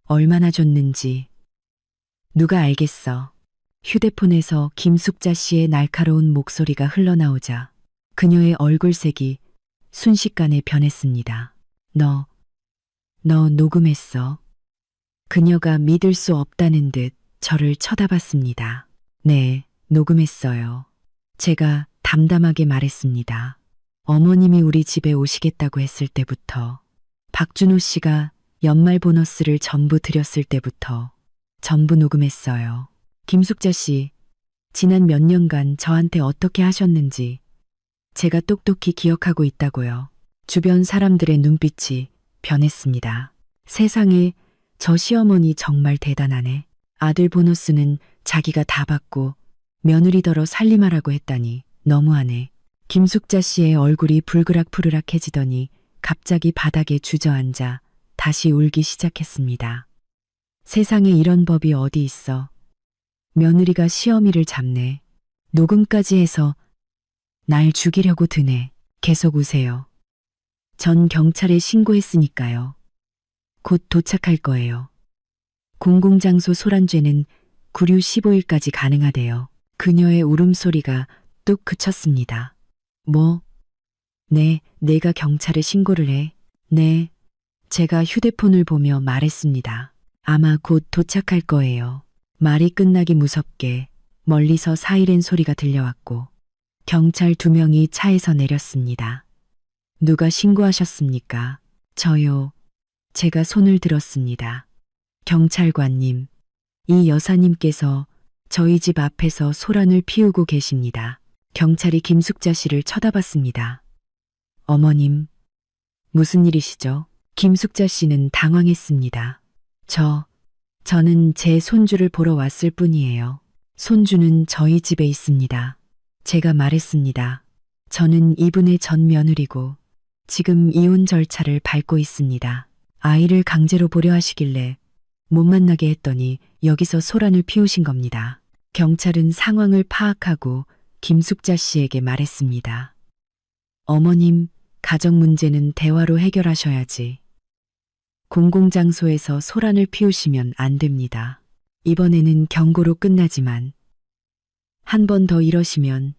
[SPEAKER 3] 얼마나 줬는지 누가 알겠어. 휴대폰에서 김숙자 씨의 날카로운 목소리가 흘러나오자 그녀의 얼굴색이 순식간에 변했습니다. 너 녹음했어. 그녀가 믿을 수 없다는 듯 저를 쳐다봤습니다. 네, 녹음했어요. 제가 담담하게 말했습니다. 어머님이 우리 집에 오시겠다고 했을 때부터, 박준호 씨가 연말 보너스를 전부 드렸을 때부터 전부 녹음했어요. 김숙자 씨, 지난 몇 년간 저한테 어떻게 하셨는지 제가 똑똑히 기억하고 있다고요. 주변 사람들의 눈빛이 변했습니다. 세상에, 저 시어머니 정말 대단하네. 아들 보너스는 자기가 다 받고 며느리더러 살림하라고 했다니 너무하네. 김숙자 씨의 얼굴이 불그락푸르락해지더니 갑자기 바닥에 주저앉아 다시 울기 시작했습니다. 세상에 이런 법이 어디 있어. 며느리가 시어미를 잡네. 녹음까지 해서 날 죽이려고 드네. 계속 우세요. 전 경찰에 신고했으니까요. 곧 도착할 거예요. 공공장소 소란죄는 구류 15일까지 가능하대요. 그녀의 울음소리가 뚝 그쳤습니다. 뭐? 네, 내가 경찰에 신고를 해. 네. 제가 휴대폰을 보며 말했습니다. 아마 곧 도착할 거예요. 말이 끝나기 무섭게 멀리서 사이렌 소리가 들려왔고 경찰 2명이 차에서 내렸습니다. 누가 신고하셨습니까? 저요. 제가 손을 들었습니다. 경찰관님, 이 여사님께서 저희 집 앞에서 소란을 피우고 계십니다. 경찰이 김숙자 씨를 쳐다봤습니다. 어머님, 무슨 일이시죠? 김숙자 씨는 당황했습니다. 저는 제 손주를 보러 왔을 뿐이에요. 손주는 저희 집에 있습니다. 제가 말했습니다. 저는 이분의 전 며느리고 지금 이혼 절차를 밟고 있습니다. 아이를 강제로 보려 하시길래 못 만나게 했더니 여기서 소란을 피우신 겁니다. 경찰은 상황을 파악하고 김숙자 씨에게 말했습니다. 어머님, 가정 문제는 대화로 해결하셔야지. 공공장소에서 소란을 피우시면 안 됩니다. 이번에는 경고로 끝나지만 한 번 더 이러시면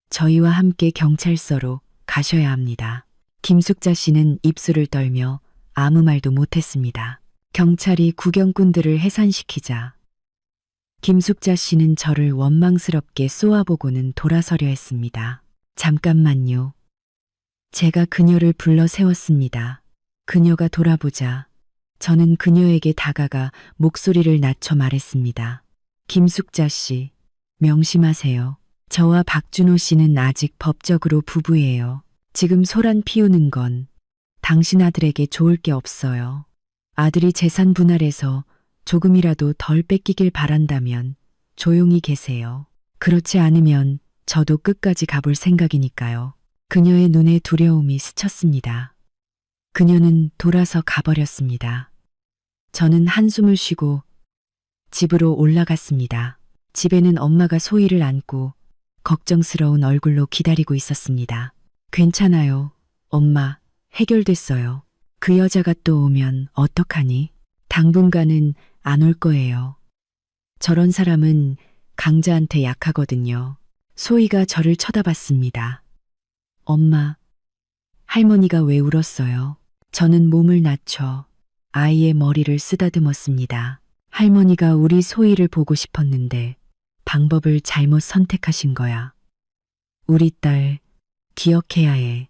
[SPEAKER 3] 저희와 함께 경찰서로 가셔야 합니다. 김숙자 씨는 입술을 떨며 아무 말도 못했습니다. 경찰이 구경꾼들을 해산시키자 김숙자 씨는 저를 원망스럽게 쏘아보고는 돌아서려 했습니다. 잠깐만요. 제가 그녀를 불러 세웠습니다. 그녀가 돌아보자 저는 그녀에게 다가가 목소리를 낮춰 말했습니다. 김숙자 씨, 명심하세요. 저와 박준호 씨는 아직 법적으로 부부예요. 지금 소란 피우는 건 당신 아들에게 좋을 게 없어요. 아들이 재산 분할해서 조금이라도 덜 뺏기길 바란다면 조용히 계세요. 그렇지 않으면 저도 끝까지 가볼 생각이니까요. 그녀의 눈에 두려움이 스쳤습니다. 그녀는 돌아서 가버렸습니다. 저는 한숨을 쉬고 집으로 올라갔습니다. 집에는 엄마가 소희를 안고 걱정스러운 얼굴로 기다리고 있었습니다. 괜찮아요. 엄마, 해결됐어요. 그 여자가 또 오면 어떡하니? 당분간은 안 올 거예요. 저런 사람은 강자한테 약하거든요. 소희가 저를 쳐다봤습니다. 엄마, 할머니가 왜 울었어요? 저는 몸을 낮춰 아이의 머리를 쓰다듬었습니다. 할머니가 우리 소희를 보고 싶었는데 방법을 잘못 선택하신 거야. 우리 딸 기억해야 해.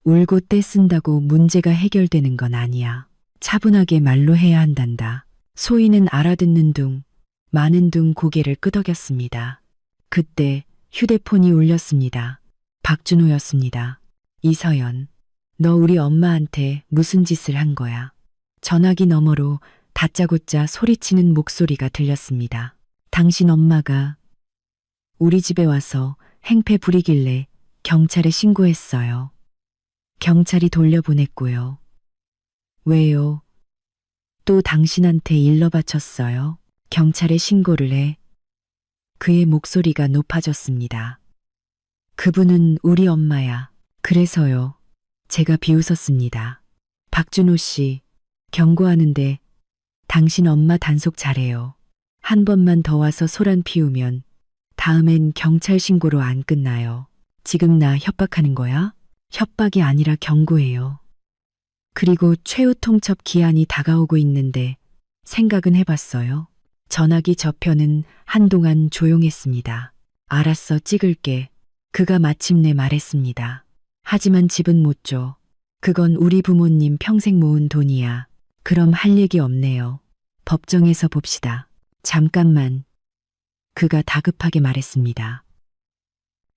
[SPEAKER 3] 울고 떼쓴다고 문제가 해결되는 건 아니야. 차분하게 말로 해야 한단다. 소희는 알아듣는 둥, 많은 둥 고개를 끄덕였습니다. 그때 휴대폰이 울렸습니다. 박준호였습니다. 이서연, 너 우리 엄마한테 무슨 짓을 한 거야? 전화기 너머로 다짜고짜 소리치는 목소리가 들렸습니다. 당신 엄마가 우리 집에 와서 행패 부리길래 경찰에 신고했어요. 경찰이 돌려보냈고요. 왜요? 또 당신한테 일러 바쳤어요? 경찰에 신고를 해. 그의 목소리가 높아졌습니다. 그분은 우리 엄마야. 그래서요. 제가 비웃었습니다. 박준호 씨, 경고하는데 당신 엄마 단속 잘해요. 한 번만 더 와서 소란 피우면 다음엔 경찰 신고로 안 끝나요. 지금 나 협박하는 거야? 협박이 아니라 경고예요. 그리고 최후 통첩 기한이 다가오고 있는데 생각은 해봤어요? 전화기 저편은 한동안 조용했습니다. 알았어, 찍을게. 그가 마침내 말했습니다. 하지만 집은 못 줘. 그건 우리 부모님 평생 모은 돈이야. 그럼 할 얘기 없네요. 법정에서 봅시다. 잠깐만. 그가 다급하게 말했습니다.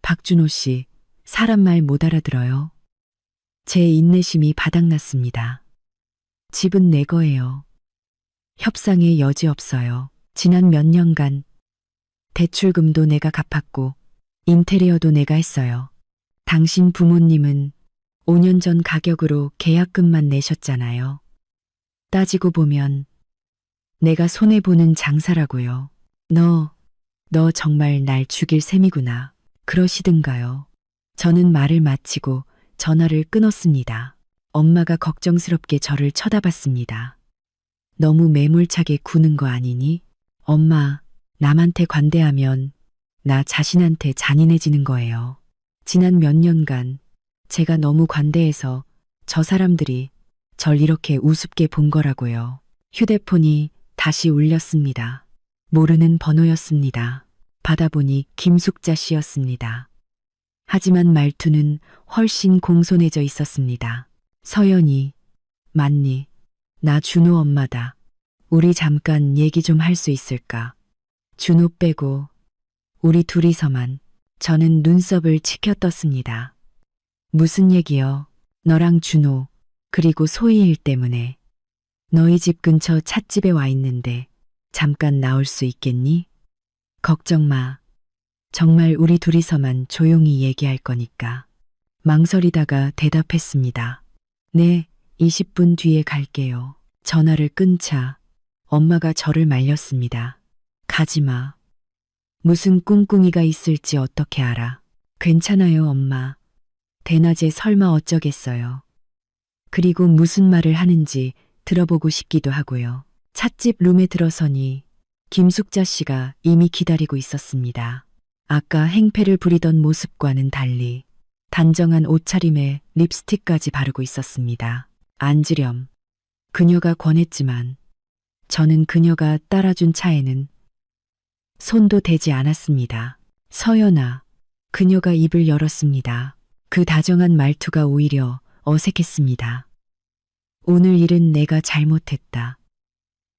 [SPEAKER 3] 박준호 씨, 사람 말 못 알아들어요. 제 인내심이 바닥났습니다. 집은 내 거예요. 협상의 여지 없어요. 지난 몇 년간 대출금도 내가 갚았고 인테리어도 내가 했어요. 당신 부모님은 5년 전 가격으로 계약금만 내셨잖아요. 따지고 보면 내가 손해보는 장사라고요. 너 정말 날 죽일 셈이구나. 그러시든가요. 저는 말을 마치고 전화를 끊었습니다. 엄마가 걱정스럽게 저를 쳐다봤습니다. 너무 매몰차게 구는 거 아니니? 엄마, 남한테 관대하면 나 자신한테 잔인해지는 거예요. 지난 몇 년간 제가 너무 관대해서 저 사람들이 절 이렇게 우습게 본 거라고요. 휴대폰이 다시 울렸습니다. 모르는 번호였습니다. 받아보니 김숙자 씨였습니다. 하지만 말투는 훨씬 공손해져 있었습니다. 서연이, 맞니? 나 준호 엄마다. 우리 잠깐 얘기 좀 할 수 있을까? 준호 빼고 우리 둘이서만. 저는 눈썹을 치켜떴습니다. 무슨 얘기요? 너랑 준호, 그리고 소희 일 때문에. 너희 집 근처 찻집에 와 있는데 잠깐 나올 수 있겠니? 걱정 마. 정말 우리 둘이서만 조용히 얘기할 거니까. 망설이다가 대답했습니다. 네, 20분 뒤에 갈게요. 전화를 끊자 엄마가 저를 말렸습니다. 가지 마. 무슨 꿍꿍이가 있을지 어떻게 알아? 괜찮아요, 엄마. 대낮에 설마 어쩌겠어요. 그리고 무슨 말을 하는지 들어보고 싶기도 하고요. 찻집 룸에 들어서니 김숙자 씨가 이미 기다리고 있었습니다. 아까 행패를 부리던 모습과는 달리 단정한 옷차림에 립스틱까지 바르고 있었습니다. 앉으렴. 그녀가 권했지만 저는 그녀가 따라준 차에는 손도 대지 않았습니다. 서연아. 그녀가 입을 열었습니다. 그 다정한 말투가 오히려 어색했습니다. 오늘 일은 내가 잘못했다.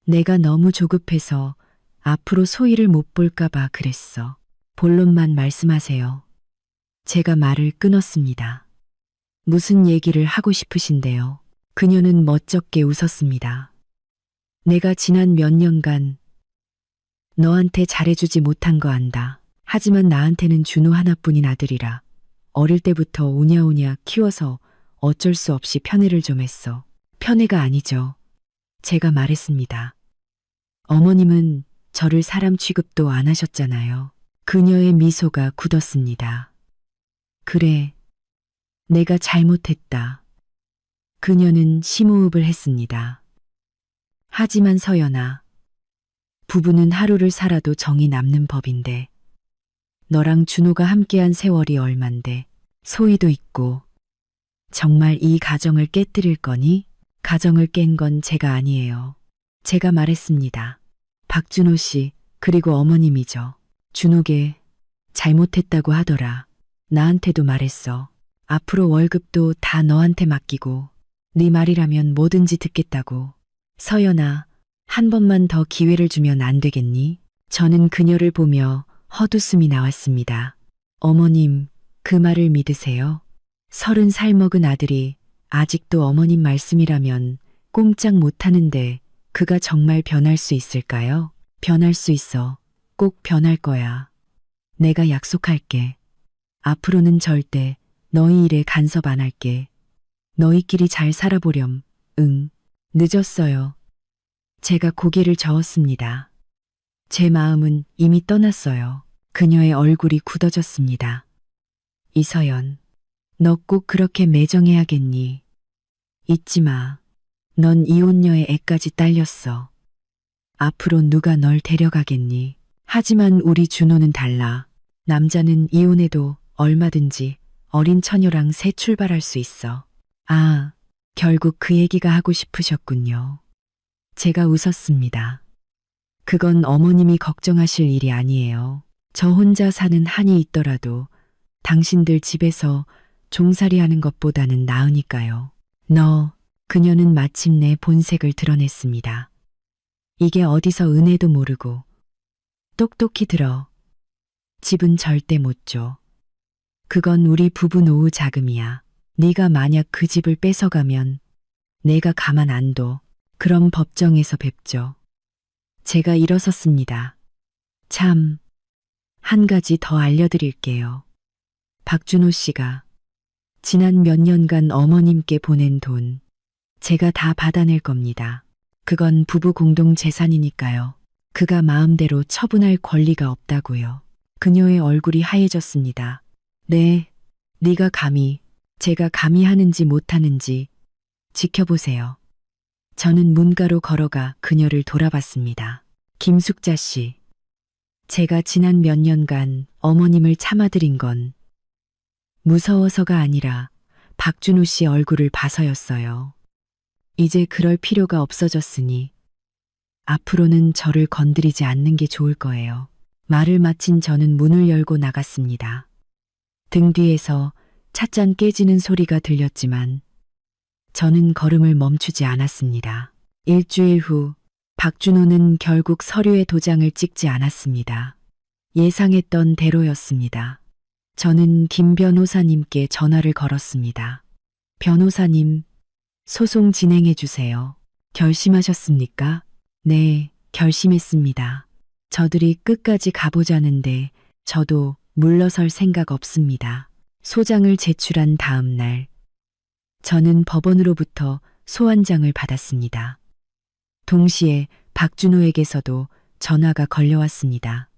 [SPEAKER 3] 내가 너무 조급해서 앞으로 소희를 못 볼까봐 그랬어. 본론만 말씀하세요. 제가 말을 끊었습니다. 무슨 얘기를 하고 싶으신데요? 그녀는 멋쩍게 웃었습니다. 내가 지난 몇 년간 너한테 잘해주지 못한 거 안다. 하지만 나한테는 준호 하나뿐인 아들이라 어릴 때부터 오냐오냐 키워서 어쩔 수 없이 편애를 좀 했어. 편애가 아니죠. 제가 말했습니다. 어머님은 저를 사람 취급도 안 하셨잖아요. 그녀의 미소가 굳었습니다. 그래, 내가 잘못했다. 그녀는 심호흡을 했습니다. 하지만 서연아, 부부는 하루를 살아도 정이 남는 법인데, 너랑 준호가 함께한 세월이 얼만데, 소희도 있고, 정말 이 가정을 깨뜨릴 거니? 가정을 깬 건 제가 아니에요. 제가 말했습니다. 박준호 씨, 그리고 어머님이죠. 준호게 잘못했다고 하더라. 나한테도 말했어. 앞으로 월급도 다 너한테 맡기고 네 말이라면 뭐든지 듣겠다고. 서연아, 한 번만 더 기회를 주면 안 되겠니? 저는 그녀를 보며 헛웃음이 나왔습니다. 어머님, 그 말을 믿으세요? 30살 먹은 아들이 아직도 어머님 말씀이라면 꼼짝 못하는데 그가 정말 변할 수 있을까요? 변할 수 있어. 꼭 변할 거야. 내가 약속할게. 앞으로는 절대 너희 일에 간섭 안 할게. 너희끼리 잘 살아보렴. 응. 늦었어요. 제가 고개를 저었습니다. 제 마음은 이미 떠났어요. 그녀의 얼굴이 굳어졌습니다. 이서연, 너 꼭 그렇게 매정해야겠니? 잊지 마. 넌 이혼녀의 애까지 딸렸어. 앞으로 누가 널 데려가겠니? 하지만 우리 준호는 달라. 남자는 이혼해도 얼마든지 어린 처녀랑 새 출발할 수 있어. 아, 결국 그 얘기가 하고 싶으셨군요. 제가 웃었습니다. 그건 어머님이 걱정하실 일이 아니에요. 저 혼자 사는 한이 있더라도 당신들 집에서 종살이 하는 것보다는 나으니까요. 그녀는 마침내 본색을 드러냈습니다. 이게 어디서 은혜도 모르고 똑똑히 들어. 집은 절대 못 줘. 그건 우리 부부 노후 자금이야. 네가 만약 그 집을 뺏어가면 내가 가만 안 둬. 그럼 법정에서 뵙죠. 제가 일어섰습니다. 참, 한 가지 더 알려드릴게요. 박준호 씨가 지난 몇 년간 어머님께 보낸 돈, 제가 다 받아낼 겁니다. 그건 부부 공동 재산이니까요. 그가 마음대로 처분할 권리가 없다고요. 그녀의 얼굴이 하얘졌습니다. 네, 네가 감히, 제가 감히 하는지 못하는지 지켜보세요. 저는 문가로 걸어가 그녀를 돌아봤습니다. 김숙자 씨, 제가 지난 몇 년간 어머님을 참아들인 건 무서워서가 아니라 박준호 씨 얼굴을 봐서였어요. 이제 그럴 필요가 없어졌으니 앞으로는 저를 건드리지 않는 게 좋을 거예요. 말을 마친 저는 문을 열고 나갔습니다. 등 뒤에서 찻잔 깨지는 소리가 들렸지만 저는 걸음을 멈추지 않았습니다. 일주일 후 박준호는 결국 서류에 도장을 찍지 않았습니다. 예상했던 대로였습니다. 저는 김 변호사님께 전화를 걸었습니다. 변호사님, 소송 진행해 주세요. 결심하셨습니까? 네, 결심했습니다. 저들이 끝까지 가보자는데 저도 물러설 생각 없습니다. 소장을 제출한 다음 날, 저는 법원으로부터 소환장을 받았습니다. 동시에 박준호에게서도 전화가 걸려왔습니다.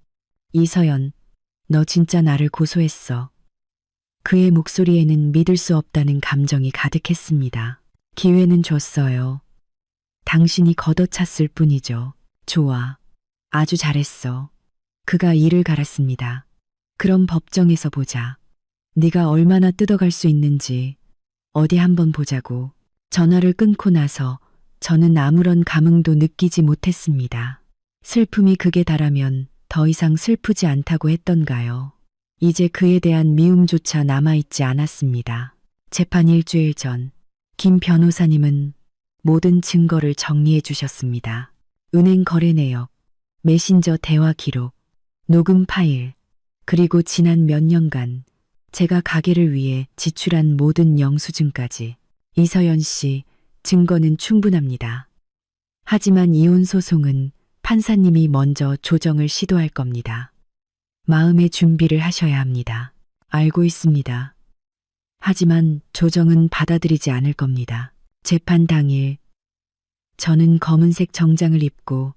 [SPEAKER 3] 이서연, 너 진짜 나를 고소했어. 그의 목소리에는 믿을 수 없다는 감정이 가득했습니다. 기회는 줬어요. 당신이 걷어찼을 뿐이죠. 좋아. 아주 잘했어. 그가 이를 갈았습니다. 그럼 법정에서 보자. 네가 얼마나 뜯어갈 수 있는지 어디 한번 보자고. 전화를 끊고 나서 저는 아무런 감흥도 느끼지 못했습니다. 슬픔이 극에 달하면 더 이상 슬프지 않다고 했던가요? 이제 그에 대한 미움조차 남아있지 않았습니다. 재판 일주일 전, 김 변호사님은 모든 증거를 정리해 주셨습니다. 은행 거래 내역, 메신저 대화 기록, 녹음 파일, 그리고 지난 몇 년간 제가 가게를 위해 지출한 모든 영수증까지. 이서연 씨, 증거는 충분합니다. 하지만 이혼 소송은 판사님이 먼저 조정을 시도할 겁니다. 마음의 준비를 하셔야 합니다. 알고 있습니다. 하지만 조정은 받아들이지 않을 겁니다. 재판 당일 저는 검은색 정장을 입고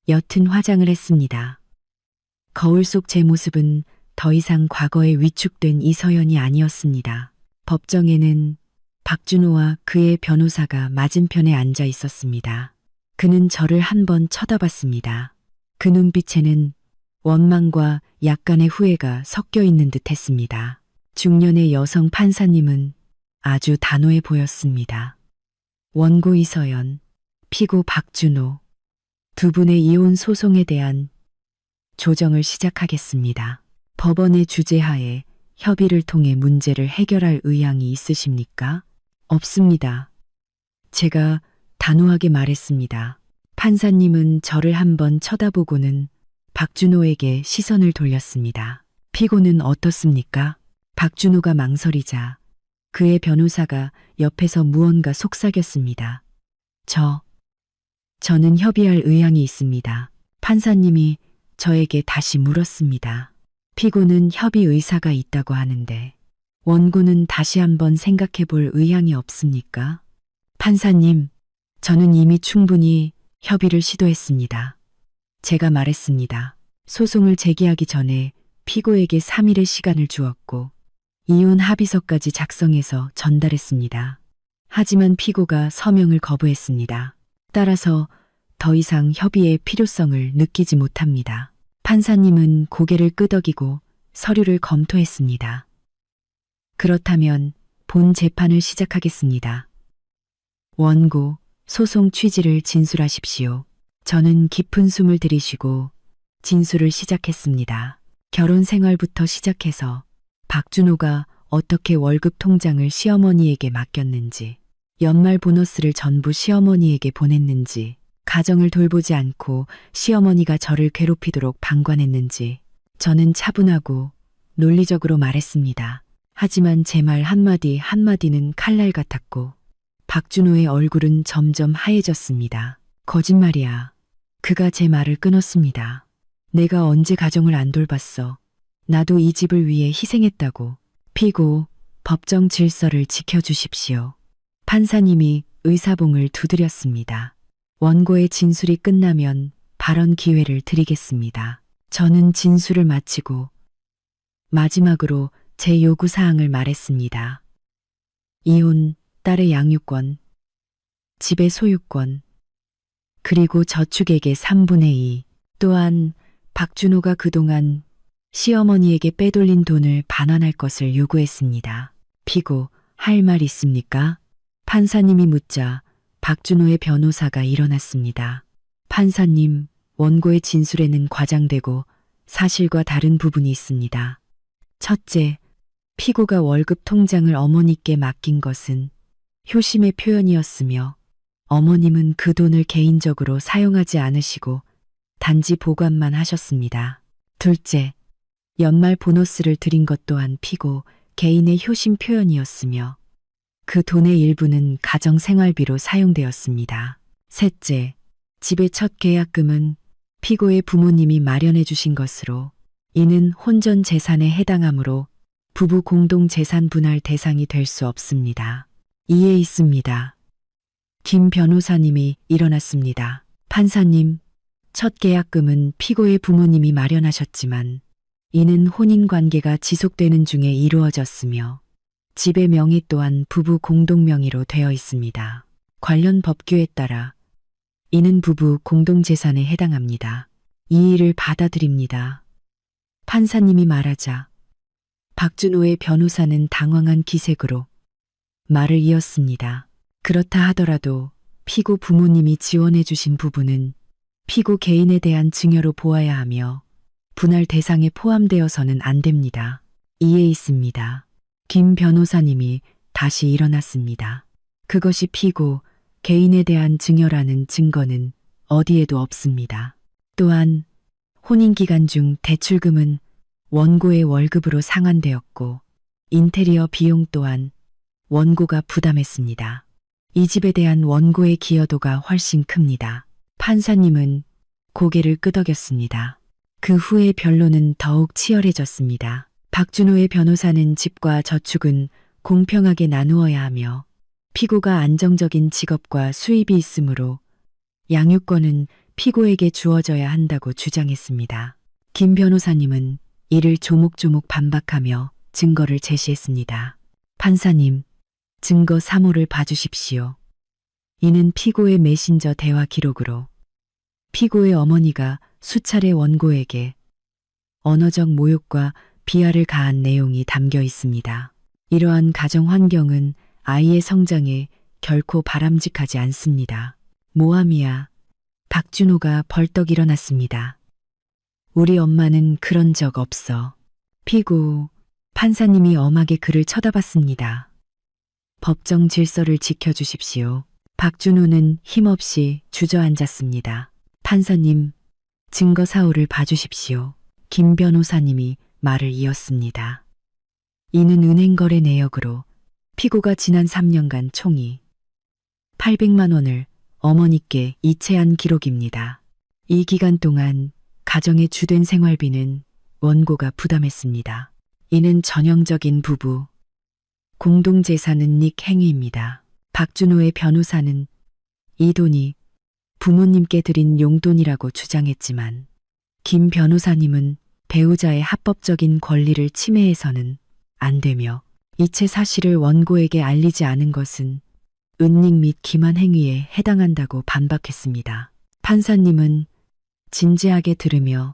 [SPEAKER 3] 옅은 화장을 했습니다. 거울 속 제 모습은 더 이상 과거에 위축된 이서연이 아니었습니다. 법정에는 박준호와 그의 변호사가 맞은편에 앉아 있었습니다. 그는 저를 한 번 쳐다봤습니다. 그 눈빛에는 원망과 약간의 후회가 섞여 있는 듯 했습니다. 중년의 여성 판사님은 아주 단호해 보였습니다. 원고 이서연, 피고 박준호, 두 분의 이혼 소송에 대한 조정을 시작하겠습니다. 법원의 주재하에 협의를 통해 문제를 해결할 의향이 있으십니까? 없습니다. 제가 단호하게 말했습니다. 판사님은 저를 한번 쳐다보고는 박준호에게 시선을 돌렸습니다. 피고는 어떻습니까? 박준호가 망설이자 그의 변호사가 옆에서 무언가 속삭였습니다. 저는 협의할 의향이 있습니다. 판사님이 저에게 다시 물었습니다. 피고는 협의 의사가 있다고 하는데 원고는 다시 한번 생각해 볼 의향이 없습니까? 판사님, 저는 이미 충분히 협의를 시도했습니다. 제가 말했습니다. 소송을 제기하기 전에 피고에게 3일의 시간을 주었고 이혼 합의서까지 작성해서 전달했습니다. 하지만 피고가 서명을 거부했습니다. 따라서 더 이상 협의의 필요성을 느끼지 못합니다. 판사님은 고개를 끄덕이고 서류를 검토했습니다. 그렇다면 본 재판을 시작하겠습니다. 원고, 소송 취지를 진술하십시오. 저는 깊은 숨을 들이쉬고 진술을 시작했습니다. 결혼 생활부터 시작해서 박준호가 어떻게 월급 통장을 시어머니에게 맡겼는지, 연말 보너스를 전부 시어머니에게 보냈는지, 가정을 돌보지 않고 시어머니가 저를 괴롭히도록 방관했는지, 저는 차분하고 논리적으로 말했습니다. 하지만 제 말 한마디 한마디는 칼날 같았고 박준호의 얼굴은 점점 하얘졌습니다. 거짓말이야. 그가 제 말을 끊었습니다. 내가 언제 가정을 안 돌봤어. 나도 이 집을 위해 희생했다고. 피고, 법정 질서를 지켜주십시오. 판사님이 의사봉을 두드렸습니다. 원고의 진술이 끝나면 발언 기회를 드리겠습니다. 저는 진술을 마치고 마지막으로 제 요구사항을 말했습니다. 이혼, 딸의 양육권, 집의 소유권, 그리고 저축액의 3분의 2, 또한 박준호가 그동안 시어머니에게 빼돌린 돈을 반환할 것을 요구했습니다. 피고, 할 말 있습니까? 판사님이 묻자 박준호의 변호사가 일어났습니다. 판사님, 원고의 진술에는 과장되고 사실과 다른 부분이 있습니다. 첫째, 피고가 월급 통장을 어머니께 맡긴 것은 효심의 표현이었으며 어머님은 그 돈을 개인적으로 사용하지 않으시고 단지 보관만 하셨습니다. 둘째, 연말 보너스를 드린 것 또한 피고 개인의 효심 표현이었으며 그 돈의 일부는 가정 생활비로 사용되었습니다. 셋째, 집의 첫 계약금은 피고의 부모님이 마련해 주신 것으로 이는 혼전 재산에 해당하므로 부부 공동 재산 분할 대상이 될 수 없습니다. 이해 있습니다. 김 변호사님이 일어났습니다. 판사님, 첫 계약금은 피고의 부모님이 마련하셨지만 이는 혼인 관계가 지속되는 중에 이루어졌으며 집의 명의 또한 부부 공동 명의로 되어 있습니다. 관련 법규에 따라 이는 부부 공동 재산에 해당합니다. 이 일을 받아들입니다. 판사님이 말하자 박준호의 변호사는 당황한 기색으로 말을 이었습니다. 그렇다 하더라도 피고 부모님이 지원해 주신 부분은 피고 개인에 대한 증여로 보아야 하며 분할 대상에 포함되어서는 안 됩니다. 이해 있습니다. 김 변호사님이 다시 일어났습니다. 그것이 피고 개인에 대한 증여라는 증거는 어디에도 없습니다. 또한 혼인 기간 중 대출금은 원고의 월급으로 상환되었고 인테리어 비용 또한 원고가 부담했습니다. 이 집에 대한 원고의 기여도가 훨씬 큽니다. 판사님은 고개를 끄덕였습니다. 그 후에 변론은 더욱 치열해졌습니다. 박준호의 변호사는 집과 저축은 공평하게 나누어야 하며 피고가 안정적인 직업과 수입이 있으므로 양육권은 피고에게 주어져야 한다고 주장했습니다. 김 변호사님은 이를 조목조목 반박하며 증거를 제시했습니다. 판사님, 증거 3호를 봐주십시오. 이는 피고의 메신저 대화 기록으로 피고의 어머니가 수차례 원고에게 언어적 모욕과 비하를 가한 내용이 담겨 있습니다. 이러한 가정 환경은 아이의 성장에 결코 바람직하지 않습니다. 모함이야. 박준호가 벌떡 일어났습니다. 우리 엄마는 그런 적 없어. 피고, 판사님이 엄하게 그를 쳐다봤습니다. 법정 질서를 지켜주십시오. 박준호는 힘없이 주저앉았습니다. 판사님, 증거 4호를 봐주십시오. 김 변호사님이 말을 이었습니다. 이는 은행거래 내역으로 피고가 지난 3년간 총이 800만 원을 어머니께 이체한 기록입니다. 이 기간 동안 가정의 주된 생활비는 원고가 부담했습니다. 이는 전형적인 부부 공동재산은 닉 행위입니다. 박준호의 변호사는 이 돈이 부모님께 드린 용돈이라고 주장했지만 김 변호사님은 배우자의 합법적인 권리를 침해해서는 안 되며 이체 사실을 원고에게 알리지 않은 것은 은닉 및 기만 행위에 해당한다고 반박했습니다. 판사님은 진지하게 들으며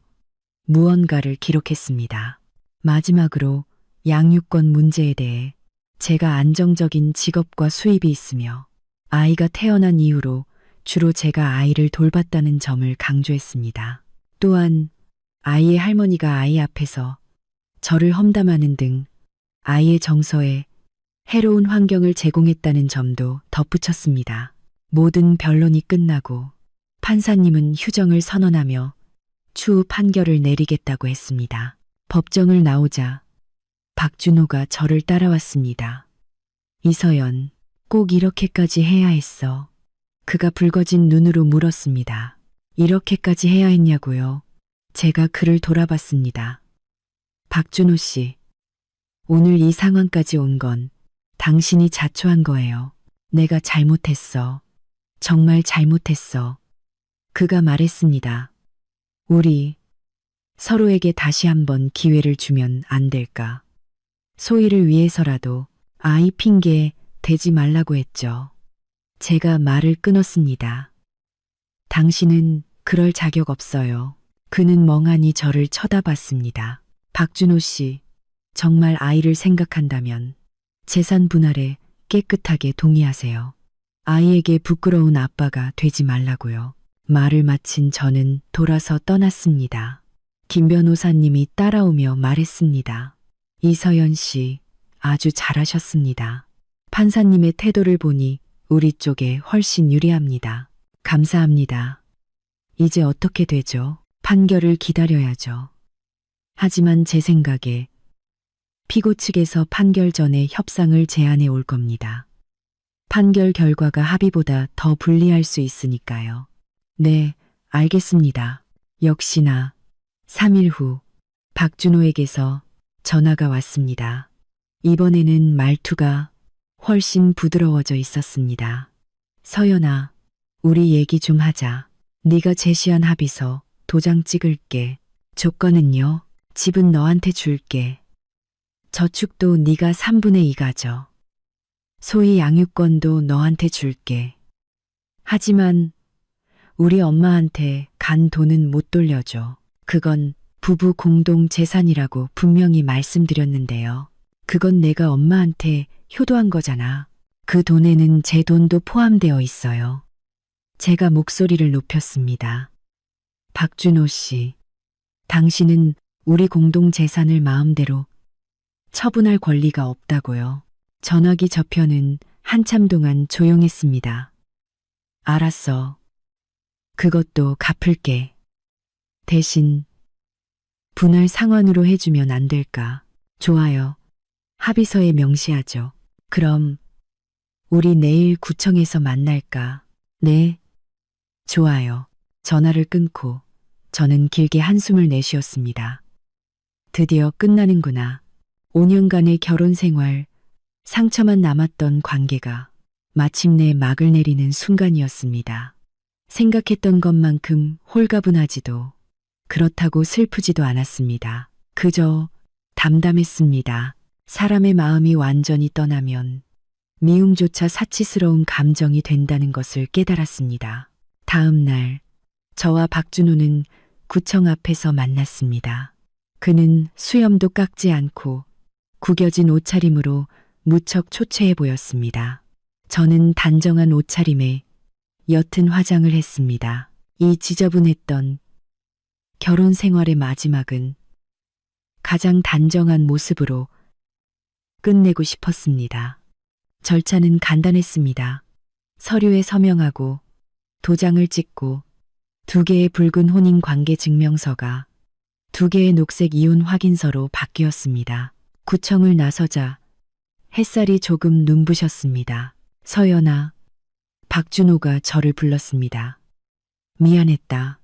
[SPEAKER 3] 무언가를 기록했습니다. 마지막으로 양육권 문제에 대해 제가 안정적인 직업과 수입이 있으며 아이가 태어난 이후로 주로 제가 아이를 돌봤다는 점을 강조했습니다. 또한 아이의 할머니가 아이 앞에서 저를 험담하는 등 아이의 정서에 해로운 환경을 제공했다는 점도 덧붙였습니다. 모든 변론이 끝나고 판사님은 휴정을 선언하며 추후 판결을 내리겠다고 했습니다. 법정을 나오자 박준호가 저를 따라왔습니다. 이서연, 꼭 이렇게까지 해야 했어. 그가 붉어진 눈으로 물었습니다. 이렇게까지 해야 했냐고요? 제가 그를 돌아봤습니다. 박준호 씨, 오늘 이 상황까지 온 건 당신이 자초한 거예요. 내가 잘못했어. 정말 잘못했어. 그가 말했습니다. 우리 서로에게 다시 한번 기회를 주면 안 될까? 소희를 위해서라도 아이 핑계 대지 말라고 했죠. 제가 말을 끊었습니다. 당신은 그럴 자격 없어요. 그는 멍하니 저를 쳐다봤습니다. 박준호 씨, 정말 아이를 생각한다면 재산 분할에 깨끗하게 동의하세요. 아이에게 부끄러운 아빠가 되지 말라고요. 말을 마친 저는 돌아서 떠났습니다. 김 변호사님이 따라오며 말했습니다. 이서연 씨, 아주 잘하셨습니다. 판사님의 태도를 보니 우리 쪽에 훨씬 유리합니다. 감사합니다. 이제 어떻게 되죠? 판결을 기다려야죠. 하지만 제 생각에 피고 측에서 판결 전에 협상을 제안해 올 겁니다. 판결 결과가 합의보다 더 불리할 수 있으니까요. 네, 알겠습니다. 역시나 3일 후 박준호에게서 전화가 왔습니다. 이번에는 말투가 훨씬 부드러워져 있었습니다. 서연아, 우리 얘기 좀 하자. 네가 제시한 합의서 도장 찍을게. 조건은요? 집은 너한테 줄게. 저축도 네가 3분의 2 가져. 소위 양육권도 너한테 줄게. 하지만 우리 엄마한테 간 돈은 못 돌려줘. 그건 부부 공동 재산이라고 분명히 말씀드렸는데요. 그건 내가 엄마한테 효도한 거잖아. 그 돈에는 제 돈도 포함되어 있어요. 제가 목소리를 높였습니다. 박준호 씨, 당신은 우리 공동 재산을 마음대로 처분할 권리가 없다고요. 전화기 저편은 한참 동안 조용했습니다. 알았어. 그것도 갚을게. 대신 분할 상환으로 해주면 안 될까? 좋아요. 합의서에 명시하죠. 그럼 우리 내일 구청에서 만날까? 네. 좋아요. 전화를 끊고 저는 길게 한숨을 내쉬었습니다. 드디어 끝나는구나. 5년간의 결혼 생활, 상처만 남았던 관계가 마침내 막을 내리는 순간이었습니다. 생각했던 것만큼 홀가분하지도 그렇다고 슬프지도 않았습니다. 그저 담담했습니다. 사람의 마음이 완전히 떠나면 미움조차 사치스러운 감정이 된다는 것을 깨달았습니다. 다음 날, 저와 박준호는 구청 앞에서 만났습니다. 그는 수염도 깎지 않고 구겨진 옷차림으로 무척 초췌해 보였습니다. 저는 단정한 옷차림에 옅은 화장을 했습니다. 이 지저분했던 결혼 생활의 마지막은 가장 단정한 모습으로 끝내고 싶었습니다. 절차는 간단했습니다. 서류에 서명하고 도장을 찍고 2개의 붉은 혼인관계 증명서가 2개의 녹색 이혼 확인서로 바뀌었습니다. 구청을 나서자 햇살이 조금 눈부셨습니다. 서연아, 박준호가 저를 불렀습니다. 미안했다.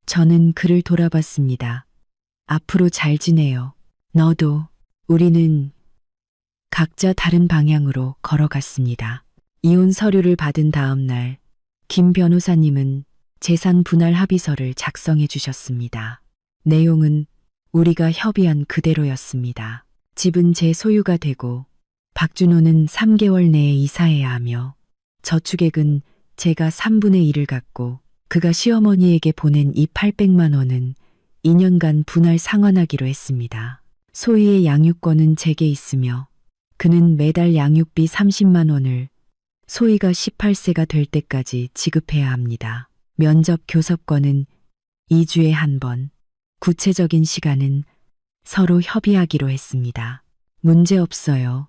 [SPEAKER 3] 저는 그를 돌아봤습니다. 앞으로 잘 지내요. 너도. 우리는 각자 다른 방향으로 걸어갔습니다. 이혼 서류를 받은 다음 날, 김 변호사님은 재산 분할 합의서를 작성해 주셨습니다. 내용은 우리가 협의한 그대로였습니다. 집은 제 소유가 되고 박준호는 3개월 내에 이사해야 하며 저축액은 제가 3분의 1을 갖고 그가 시어머니에게 보낸 이 800만 원은 2년간 분할 상환하기로 했습니다. 소희의 양육권은 제게 있으며 그는 매달 양육비 30만 원을 소희가 18세가 될 때까지 지급해야 합니다. 면접 교섭권은 2주에 한 번, 구체적인 시간은 서로 협의하기로 했습니다. 문제 없어요.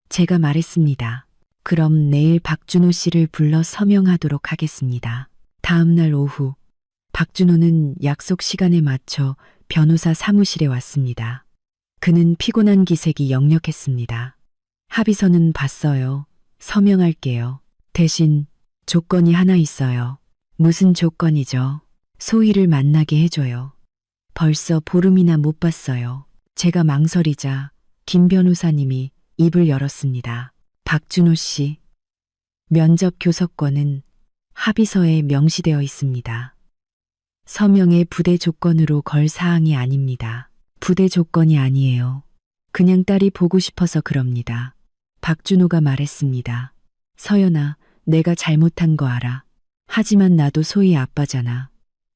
[SPEAKER 3] 제가 말했습니다. 그럼 내일 박준호 씨를 불러 서명하도록 하겠습니다. 다음 날 오후, 박준호는 약속 시간에 맞춰 변호사 사무실에 왔습니다. 그는 피곤한 기색이 역력했습니다. 합의서는 봤어요. 서명할게요. 대신 조건이 하나 있어요. 무슨 조건이죠? 소희를 만나게 해줘요. 벌써 보름이나 못 봤어요. 제가 망설이자 김 변호사님이 입을 열었습니다. 박준호 씨, 면접 교섭권은 합의서에 명시되어 있습니다. 서명의 부대 조건으로 걸 사항이 아닙니다. 부대 조건이 아니에요. 그냥 딸이 보고 싶어서 그럽니다. 박준호가 말했습니다. 서연아, 내가 잘못한 거 알아. 하지만 나도 소희 아빠잖아.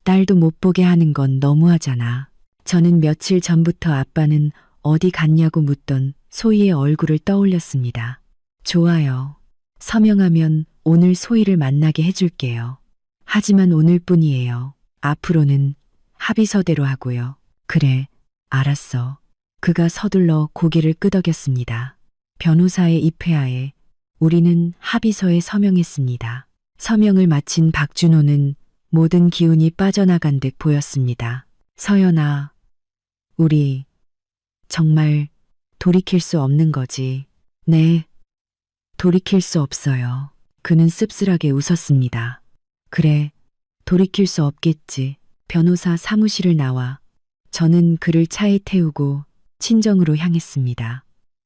[SPEAKER 3] 딸도 못 보게 하는 건 너무하잖아. 저는 며칠 전부터 아빠는 어디 갔냐고 묻던 소희의 얼굴을 떠올렸습니다. 좋아요. 서명하면 오늘 소희를 만나게 해줄게요. 하지만 오늘뿐이에요. 앞으로는 합의서대로 하고요. 그래, 알았어. 그가 서둘러 고개를 끄덕였습니다. 변호사의 입회하에 우리는 합의서에 서명했습니다. 서명을 마친 박준호는 모든 기운이 빠져나간 듯 보였습니다. 서연아, 우리 정말 돌이킬 수 없는 거지. 네, 돌이킬 수 없어요. 그는 씁쓸하게 웃었습니다. 그래, 돌이킬 수 없겠지. 변호사 사무실을 나와 저는 그를 차에 태우고 친정으로 향했습니다.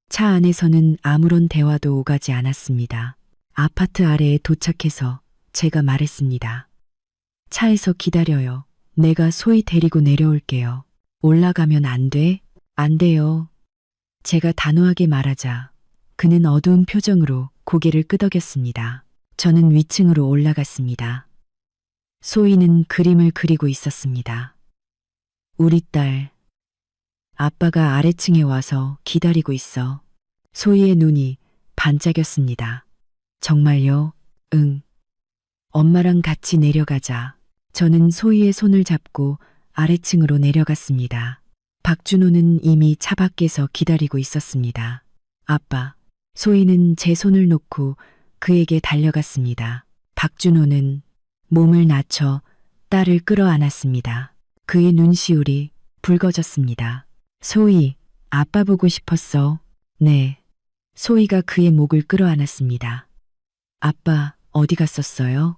[SPEAKER 3] 차 안에서는 아무런 대화도 오가지 않았습니다. 아파트 아래에 도착해서 제가 말했습니다. 차에서 기다려요. 내가 소희 데리고 내려올게요. 올라가면 안 돼? 안 돼요. 제가 단호하게 말하자 그는 어두운 표정으로 고개를 끄덕였습니다. 저는 위층으로 올라갔습니다. 소희는 그림을 그리고 있었습니다. 우리 딸. 아빠가 아래층에 와서 기다리고 있어. 소희의 눈이 반짝였습니다. 정말요? 응. 엄마랑 같이 내려가자. 저는 소희의 손을 잡고 아래층으로 내려갔습니다. 박준호는 이미 차 밖에서 기다리고 있었습니다. 아빠. 소희는 제 손을 놓고 그에게 달려갔습니다. 박준호는 몸을 낮춰 딸을 끌어안았습니다. 그의 눈시울이 붉어졌습니다. 소희, 아빠 보고 싶었어. 네. 소희가 그의 목을 끌어안았습니다. 아빠, 어디 갔었어요?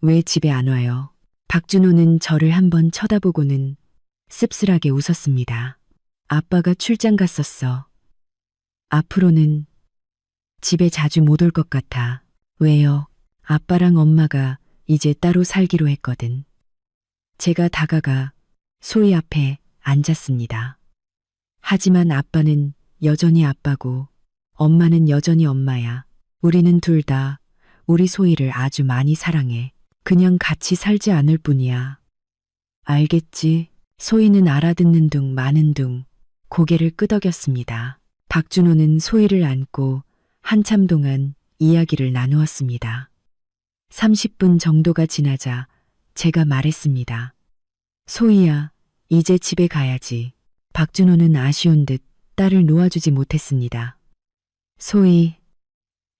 [SPEAKER 3] 왜 집에 안 와요? 박준호는 저를 한번 쳐다보고는 씁쓸하게 웃었습니다. 아빠가 출장 갔었어. 앞으로는 집에 자주 못 올 것 같아. 왜요? 아빠랑 엄마가 이제 따로 살기로 했거든. 제가 다가가 소희 앞에 앉았습니다. 하지만 아빠는 여전히 아빠고 엄마는 여전히 엄마야. 우리는 둘 다 우리 소희를 아주 많이 사랑해. 그냥 같이 살지 않을 뿐이야. 알겠지? 소희는 알아듣는 둥 마는 둥 고개를 끄덕였습니다. 박준호는 소희를 안고 한참 동안 이야기를 나누었습니다. 30분 정도가 지나자 제가 말했습니다. 소희야, 이제 집에 가야지. 박준호는 아쉬운 듯 딸을 놓아주지 못했습니다. 소희,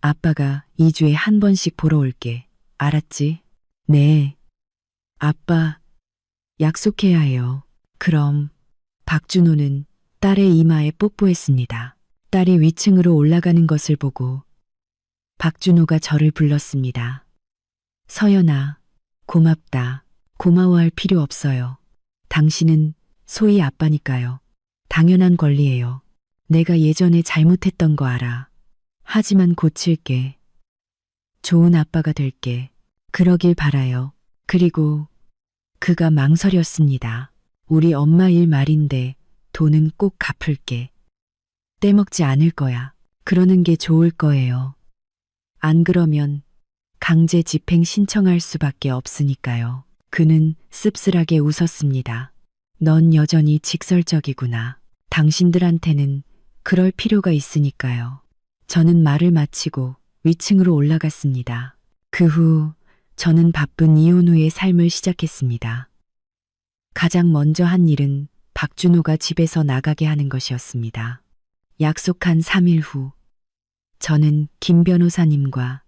[SPEAKER 3] 아빠가 2주에 한 번씩 보러 올게. 알았지? 네. 아빠, 약속해야 해요. 그럼 박준호는 딸의 이마에 뽀뽀했습니다. 딸이 위층으로 올라가는 것을 보고 박준호가 저를 불렀습니다. 서연아, 고맙다. 고마워할 필요 없어요. 당신은 소희 아빠니까요. 당연한 권리예요. 내가 예전에 잘못했던 거 알아. 하지만 고칠게. 좋은 아빠가 될게. 그러길 바라요. 그리고 그가 망설였습니다. 우리 엄마 일 말인데 돈은 꼭 갚을게. 떼먹지 않을 거야. 그러는 게 좋을 거예요. 안 그러면 강제 집행 신청할 수밖에 없으니까요. 그는 씁쓸하게 웃었습니다. 넌 여전히 직설적이구나. 당신들한테는 그럴 필요가 있으니까요. 저는 말을 마치고 위층으로 올라갔습니다. 그 후 저는 바쁜 이혼 후의 삶을 시작했습니다. 가장 먼저 한 일은 박준호가 집에서 나가게 하는 것이었습니다. 약속한 3일 후 저는 김 변호사님과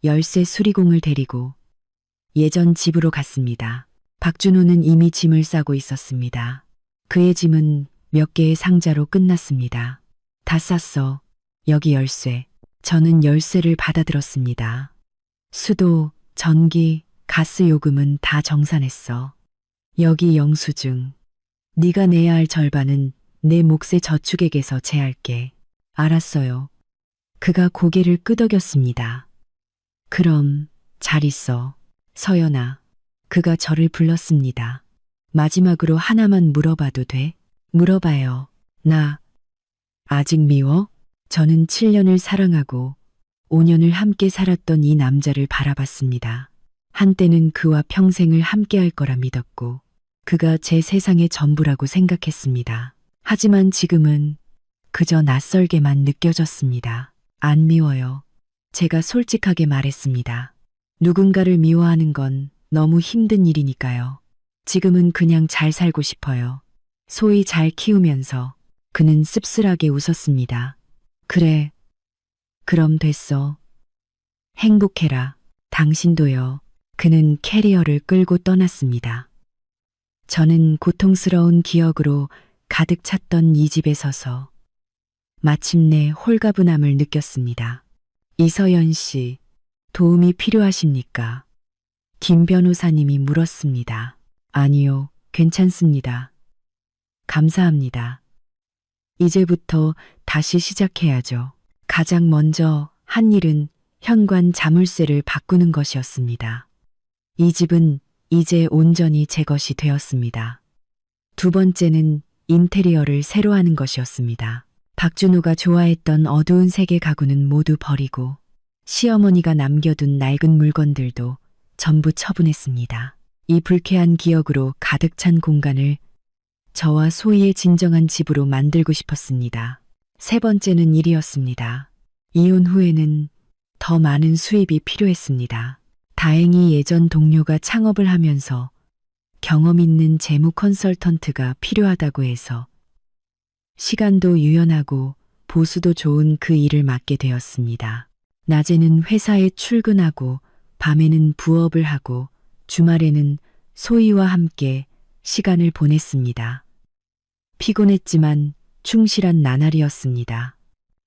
[SPEAKER 3] 열쇠 수리공을 데리고 예전 집으로 갔습니다. 박준호는 이미 짐을 싸고 있었습니다. 그의 짐은 몇 개의 상자로 끝났습니다. 다 쌌어. 여기 열쇠. 저는 열쇠를 받아들었습니다. 수도, 전기, 가스 요금은 다 정산했어. 여기 영수증. 네가 내야 할 절반은 내 몫의 저축액에서 제할게. 알았어요. 그가 고개를 끄덕였습니다. 그럼 잘 있어. 서연아. 그가 저를 불렀습니다. 마지막으로 하나만 물어봐도 돼? 물어봐요. 나 아직 미워? 저는 7년을 사랑하고 5년을 함께 살았던 이 남자를 바라봤습니다. 한때는 그와 평생을 함께 할 거라 믿었고 그가 제 세상의 전부라고 생각했습니다. 하지만 지금은 그저 낯설게만 느껴졌습니다. 안 미워요. 제가 솔직하게 말했습니다. 누군가를 미워하는 건 너무 힘든 일이니까요. 지금은 그냥 잘 살고 싶어요. 소희 잘 키우면서 그는 씁쓸하게 웃었습니다. 그래. 그럼 됐어. 행복해라. 당신도요. 그는 캐리어를 끌고 떠났습니다. 저는 고통스러운 기억으로 가득 찼던 이 집에 서서 마침내 홀가분함을 느꼈습니다. 이서연 씨, 도움이 필요하십니까? 김 변호사님이 물었습니다. 아니요, 괜찮습니다. 감사합니다. 이제부터 다시 시작해야죠. 가장 먼저 한 일은 현관 자물쇠를 바꾸는 것이었습니다. 이 집은 이제 온전히 제 것이 되었습니다. 두 번째는 인테리어를 새로 하는 것이었습니다. 박준호가 좋아했던 어두운 색의 가구는 모두 버리고 시어머니가 남겨둔 낡은 물건들도 전부 처분했습니다. 이 불쾌한 기억으로 가득 찬 공간을 저와 소희의 진정한 집으로 만들고 싶었습니다. 세 번째는 일이었습니다. 이혼 후에는 더 많은 수입이 필요했습니다. 다행히 예전 동료가 창업을 하면서 경험 있는 재무 컨설턴트가 필요하다고 해서 시간도 유연하고 보수도 좋은 그 일을 맡게 되었습니다. 낮에는 회사에 출근하고 밤에는 부업을 하고 주말에는 소희와 함께 시간을 보냈습니다. 피곤했지만 충실한 나날이었습니다.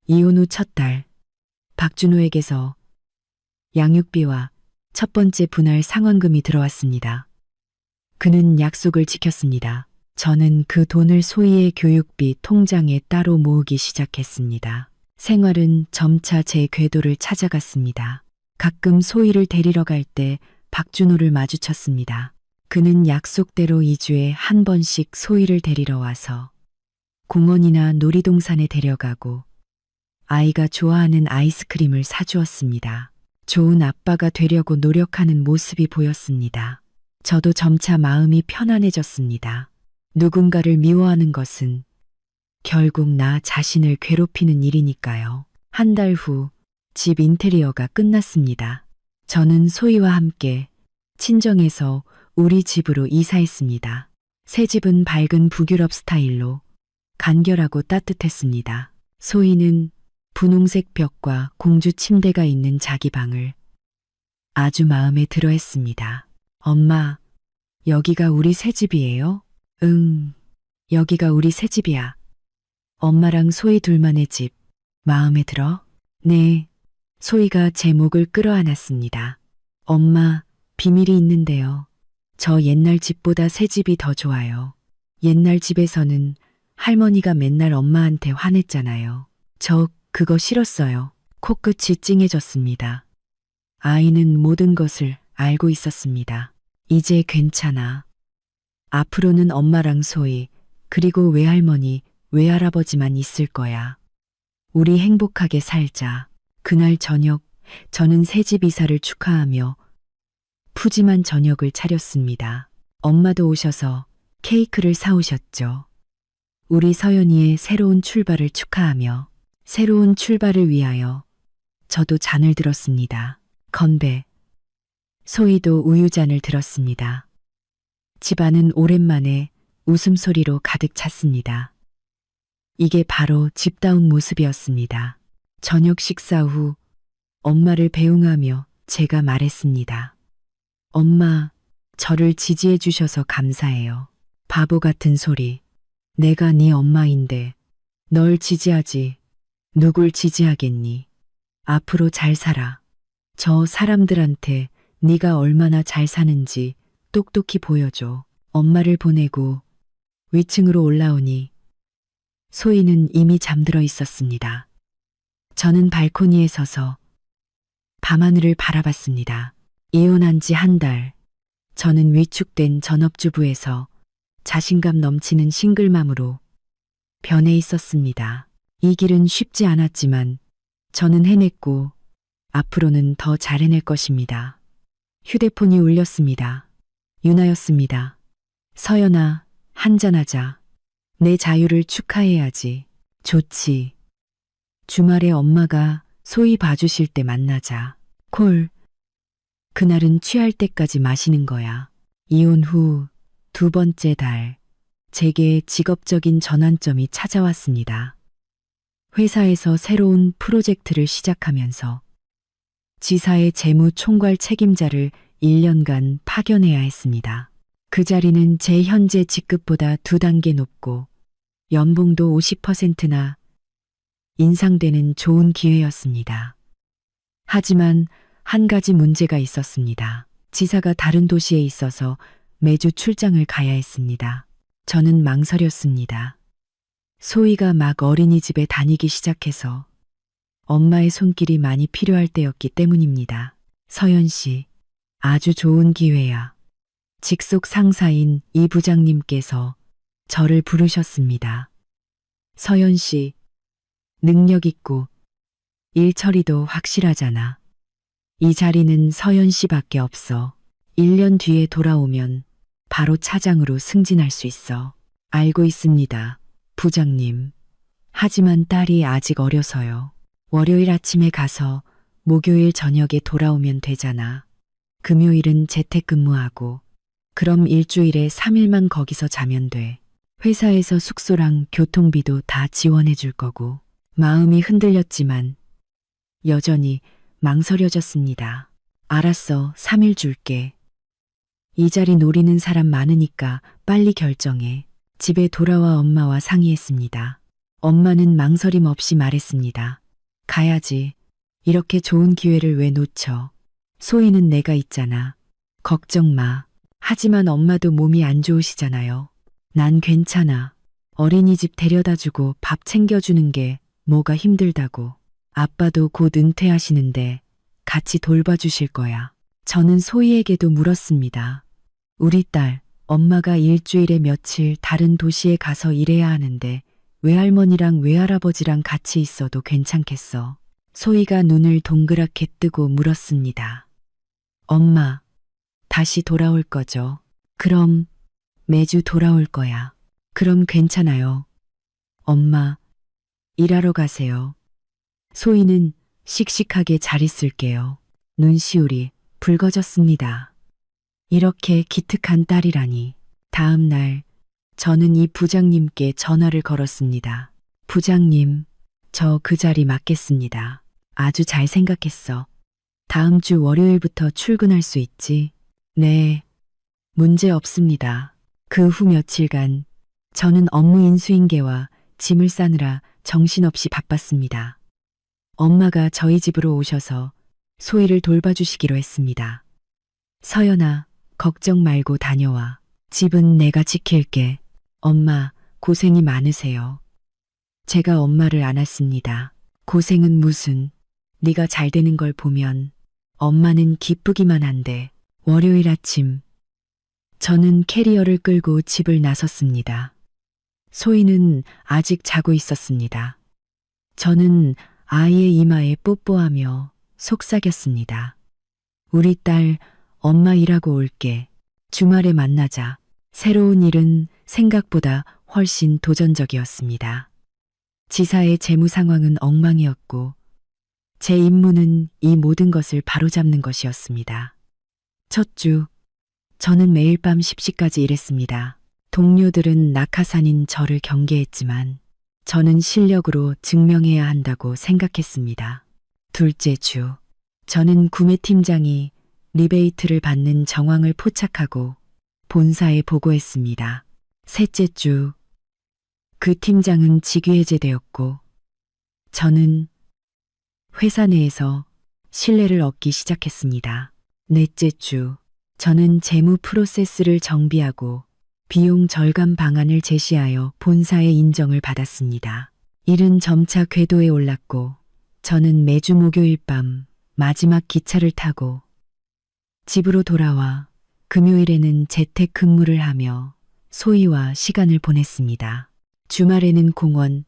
[SPEAKER 3] 이혼 후 첫 달, 박준호에게서 양육비와 첫 번째 분할 상환금이 들어왔습니다. 그는 약속을 지켰습니다. 저는 그 돈을 소희의 교육비 통장에 따로 모으기 시작했습니다. 생활은 점차 제 궤도를 찾아갔습니다. 가끔 소희를 데리러 갈 때 박준호를 마주쳤습니다. 그는 약속대로 2주에 한 번씩 소희를 데리러 와서 공원이나 놀이동산에 데려가고 아이가 좋아하는 아이스크림을 사주었습니다. 좋은 아빠가 되려고 노력하는 모습이 보였습니다. 저도 점차 마음이 편안해졌습니다. 누군가를 미워하는 것은 결국 나 자신을 괴롭히는 일이니까요. 한 달 후 집 인테리어가 끝났습니다. 저는 소희와 함께 친정에서 우리 집으로 이사했습니다. 새 집은 밝은 북유럽 스타일로 간결하고 따뜻했습니다. 소희는 분홍색 벽과 공주 침대가 있는 자기 방을 아주 마음에 들어 했습니다. 엄마, 여기가 우리 새 집이에요? 응, 여기가 우리 새 집이야. 엄마랑 소희 둘만의 집, 마음에 들어? 네. 소희가 제 목을 끌어안았습니다. 엄마, 비밀이 있는데요. 저 옛날 집보다 새 집이 더 좋아요. 옛날 집에서는 할머니가 맨날 엄마한테 화냈잖아요. 저 그거 싫었어요. 코끝이 찡해졌습니다. 아이는 모든 것을 알고 있었습니다. 이제 괜찮아. 앞으로는 엄마랑 소희, 그리고 외할머니, 외할아버지만 있을 거야. 우리 행복하게 살자. 그날 저녁, 저는 새집 이사를 축하하며 푸짐한 저녁을 차렸습니다. 엄마도 오셔서 케이크를 사오셨죠. 우리 서연이의 새로운 출발을 축하하며 새로운 출발을 위하여 저도 잔을 들었습니다. 건배. 소희도 우유잔을 들었습니다. 집안은 오랜만에 웃음소리로 가득 찼습니다. 이게 바로 집다운 모습이었습니다. 저녁 식사 후 엄마를 배웅하며 제가 말했습니다. 엄마, 저를 지지해 주셔서 감사해요. 바보 같은 소리. 내가 네 엄마인데 널 지지하지. 누굴 지지하겠니? 앞으로 잘 살아. 저 사람들한테 네가 얼마나 잘 사는지 똑똑히 보여줘. 엄마를 보내고 위층으로 올라오니 소희는 이미 잠들어 있었습니다. 저는 발코니에 서서 밤하늘을 바라봤습니다. 이혼한 지 한 달, 저는 위축된 전업주부에서 자신감 넘치는 싱글맘으로 변해 있었습니다. 이 길은 쉽지 않았지만 저는 해냈고 앞으로는 더 잘 해낼 것입니다. 휴대폰이 울렸습니다. 유나였습니다. 서연아, 한잔하자. 내 자유를 축하해야지. 좋지. 주말에 엄마가 소희 봐주실 때 만나자. 콜. 그날은 취할 때까지 마시는 거야. 이혼 후 두 번째 달, 제게 직업적인 전환점이 찾아왔습니다. 회사에서 새로운 프로젝트를 시작하면서 지사의 재무 총괄 책임자를 1년간 파견해야 했습니다. 그 자리는 제 현재 직급보다 2단계 높고 연봉도 50%나 인상되는 좋은 기회였습니다. 하지만 한 가지 문제가 있었습니다. 지사가 다른 도시에 있어서 매주 출장을 가야 했습니다. 저는 망설였습니다. 소희가 막 어린이집에 다니기 시작해서 엄마의 손길이 많이 필요할 때였기 때문입니다. 서연 씨, 아주 좋은 기회야. 직속 상사인 이 부장님께서 저를 부르셨습니다. 서연 씨, 능력 있고 일 처리도 확실하잖아. 이 자리는 서연 씨밖에 없어. 1년 뒤에 돌아오면 바로 차장으로 승진할 수 있어. 알고 있습니다, 부장님. 하지만 딸이 아직 어려서요. 월요일 아침에 가서 목요일 저녁에 돌아오면 되잖아. 금요일은 재택근무하고 그럼 일주일에 3일만 거기서 자면 돼. 회사에서 숙소랑 교통비도 다 지원해 줄 거고. 마음이 흔들렸지만 여전히 망설여졌습니다. 알았어, 3일 줄게. 이 자리 노리는 사람 많으니까 빨리 결정해. 집에 돌아와 엄마와 상의했습니다. 엄마는 망설임 없이 말했습니다. 가야지. 이렇게 좋은 기회를 왜 놓쳐. 소희는 내가 있잖아. 걱정 마. 하지만 엄마도 몸이 안 좋으시잖아요. 난 괜찮아. 어린이집 데려다 주고 밥 챙겨주는 게 뭐가 힘들다고. 아빠도 곧 은퇴하시는데 같이 돌봐주실 거야. 저는 소희에게도 물었습니다. 우리 딸, 엄마가 일주일에 며칠 다른 도시에 가서 일해야 하는데 외할머니랑 외할아버지랑 같이 있어도 괜찮겠어? 소희가 눈을 동그랗게 뜨고 물었습니다. 엄마, 다시 돌아올 거죠? 그럼 매주 돌아올 거야. 그럼 괜찮아요. 엄마, 일하러 가세요. 소희는 씩씩하게 잘 있을게요. 눈시울이 붉어졌습니다. 이렇게 기특한 딸이라니. 다음 날 저는 이 부장님께 전화를 걸었습니다. 부장님, 저 그 자리 맡겠습니다. 아주 잘 생각했어. 다음 주 월요일부터 출근할 수 있지? 네, 문제 없습니다. 그 후 며칠간 저는 업무 인수인계와 짐을 싸느라 정신없이 바빴습니다. 엄마가 저희 집으로 오셔서 소희를 돌봐주시기로 했습니다. 서연아, 걱정 말고 다녀와. 집은 내가 지킬게. 엄마, 고생이 많으세요. 제가 엄마를 안았습니다. 고생은 무슨, 네가 잘 되는 걸 보면 엄마는 기쁘기만 한데. 월요일 아침 저는 캐리어를 끌고 집을 나섰습니다. 소희는 아직 자고 있었습니다. 저는 아이의 이마에 뽀뽀하며 속삭였습니다. 우리 딸, 엄마 일하고 올게. 주말에 만나자. 새로운 일은 생각보다 훨씬 도전적이었습니다. 지사의 재무 상황은 엉망이었고 제 임무는 이 모든 것을 바로잡는 것이었습니다. 첫 주, 저는 매일 밤 10시까지 일했습니다. 동료들은 낙하산인 저를 경계했지만 저는 실력으로 증명해야 한다고 생각했습니다. 둘째 주, 저는 구매팀장이 리베이트를 받는 정황을 포착하고 본사에 보고했습니다. 셋째 주, 그 팀장은 직위해제되었고 저는 회사 내에서 신뢰를 얻기 시작했습니다. 넷째 주, 저는 재무 프로세스를 정비하고 비용 절감 방안을 제시하여 본사의 인정을 받았습니다. 일은 점차 궤도에 올랐고 저는 매주 목요일 밤 마지막 기차를 타고 집으로 돌아와 금요일에는 재택 근무를 하며 소희와 시간을 보냈습니다. 주말에는 공원,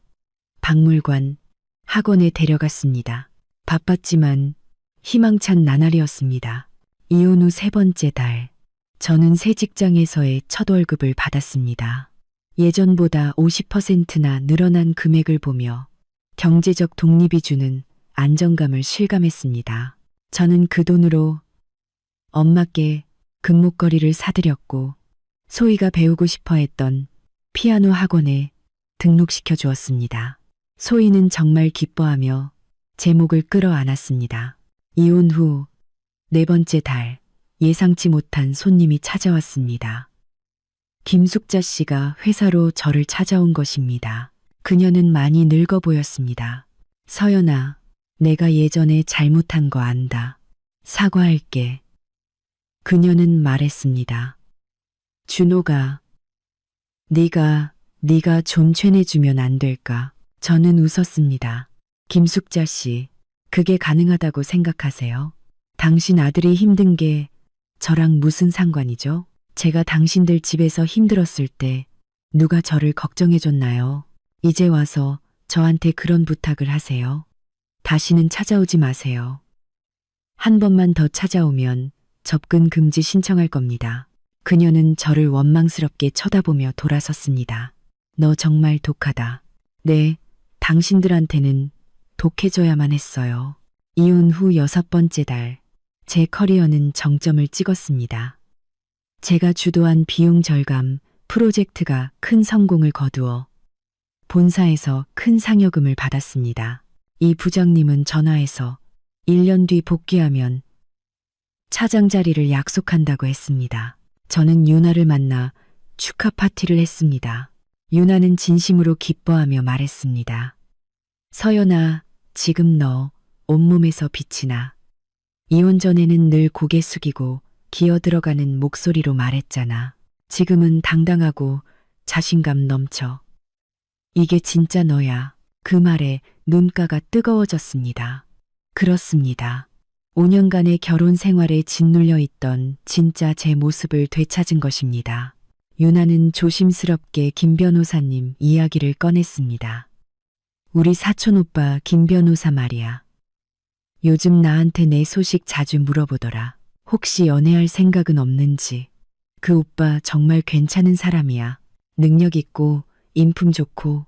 [SPEAKER 3] 박물관, 학원에 데려갔습니다. 바빴지만 희망찬 나날이었습니다. 이혼 후 세 번째 달, 저는 새 직장에서의 첫 월급을 받았습니다. 예전보다 50%나 늘어난 금액을 보며 경제적 독립이 주는 안정감을 실감했습니다. 저는 그 돈으로 엄마께 금목걸이를 사드렸고 소희가 배우고 싶어 했던 피아노 학원에 등록시켜 주었습니다. 소희는 정말 기뻐하며 제 목을 끌어안았습니다. 이혼 후 네 번째 달, 예상치 못한 손님이 찾아왔습니다. 김숙자 씨가 회사로 저를 찾아온 것입니다. 그녀는 많이 늙어 보였습니다. 서연아, 내가 예전에 잘못한 거 안다. 사과할게. 그녀는 말했습니다. 준호가, 네가 좀 최내주면 안 될까? 저는 웃었습니다. 김숙자 씨, 그게 가능하다고 생각하세요? 당신 아들이 힘든 게 저랑 무슨 상관이죠? 제가 당신들 집에서 힘들었을 때 누가 저를 걱정해줬나요? 이제 와서 저한테 그런 부탁을 하세요. 다시는 찾아오지 마세요. 한 번만 더 찾아오면 접근 금지 신청할 겁니다. 그녀는 저를 원망스럽게 쳐다보며 돌아섰습니다. 너 정말 독하다. 네, 당신들한테는 독해져야만 했어요. 이혼 후 여섯 번째 달, 제 커리어는 정점을 찍었습니다. 제가 주도한 비용 절감 프로젝트가 큰 성공을 거두어 본사에서 큰 상여금을 받았습니다. 이 부장님은 전화해서 1년 뒤 복귀하면 차장 자리를 약속한다고 했습니다. 저는 유나를 만나 축하 파티를 했습니다. 유나는 진심으로 기뻐하며 말했습니다. 서연아, 지금 너 온몸에서 빛이 나. 이혼 전에는 늘 고개 숙이고 기어 들어가는 목소리로 말했잖아. 지금은 당당하고 자신감 넘쳐. 이게 진짜 너야. 그 말에 눈가가 뜨거워졌습니다. 그렇습니다. 5년간의 결혼 생활에 짓눌려 있던 진짜 제 모습을 되찾은 것입니다. 유나는 조심스럽게 김 변호사님 이야기를 꺼냈습니다. 우리 사촌 오빠 김 변호사 말이야. 요즘 나한테 내 소식 자주 물어보더라. 혹시 연애할 생각은 없는지. 그 오빠 정말 괜찮은 사람이야. 능력 있고 인품 좋고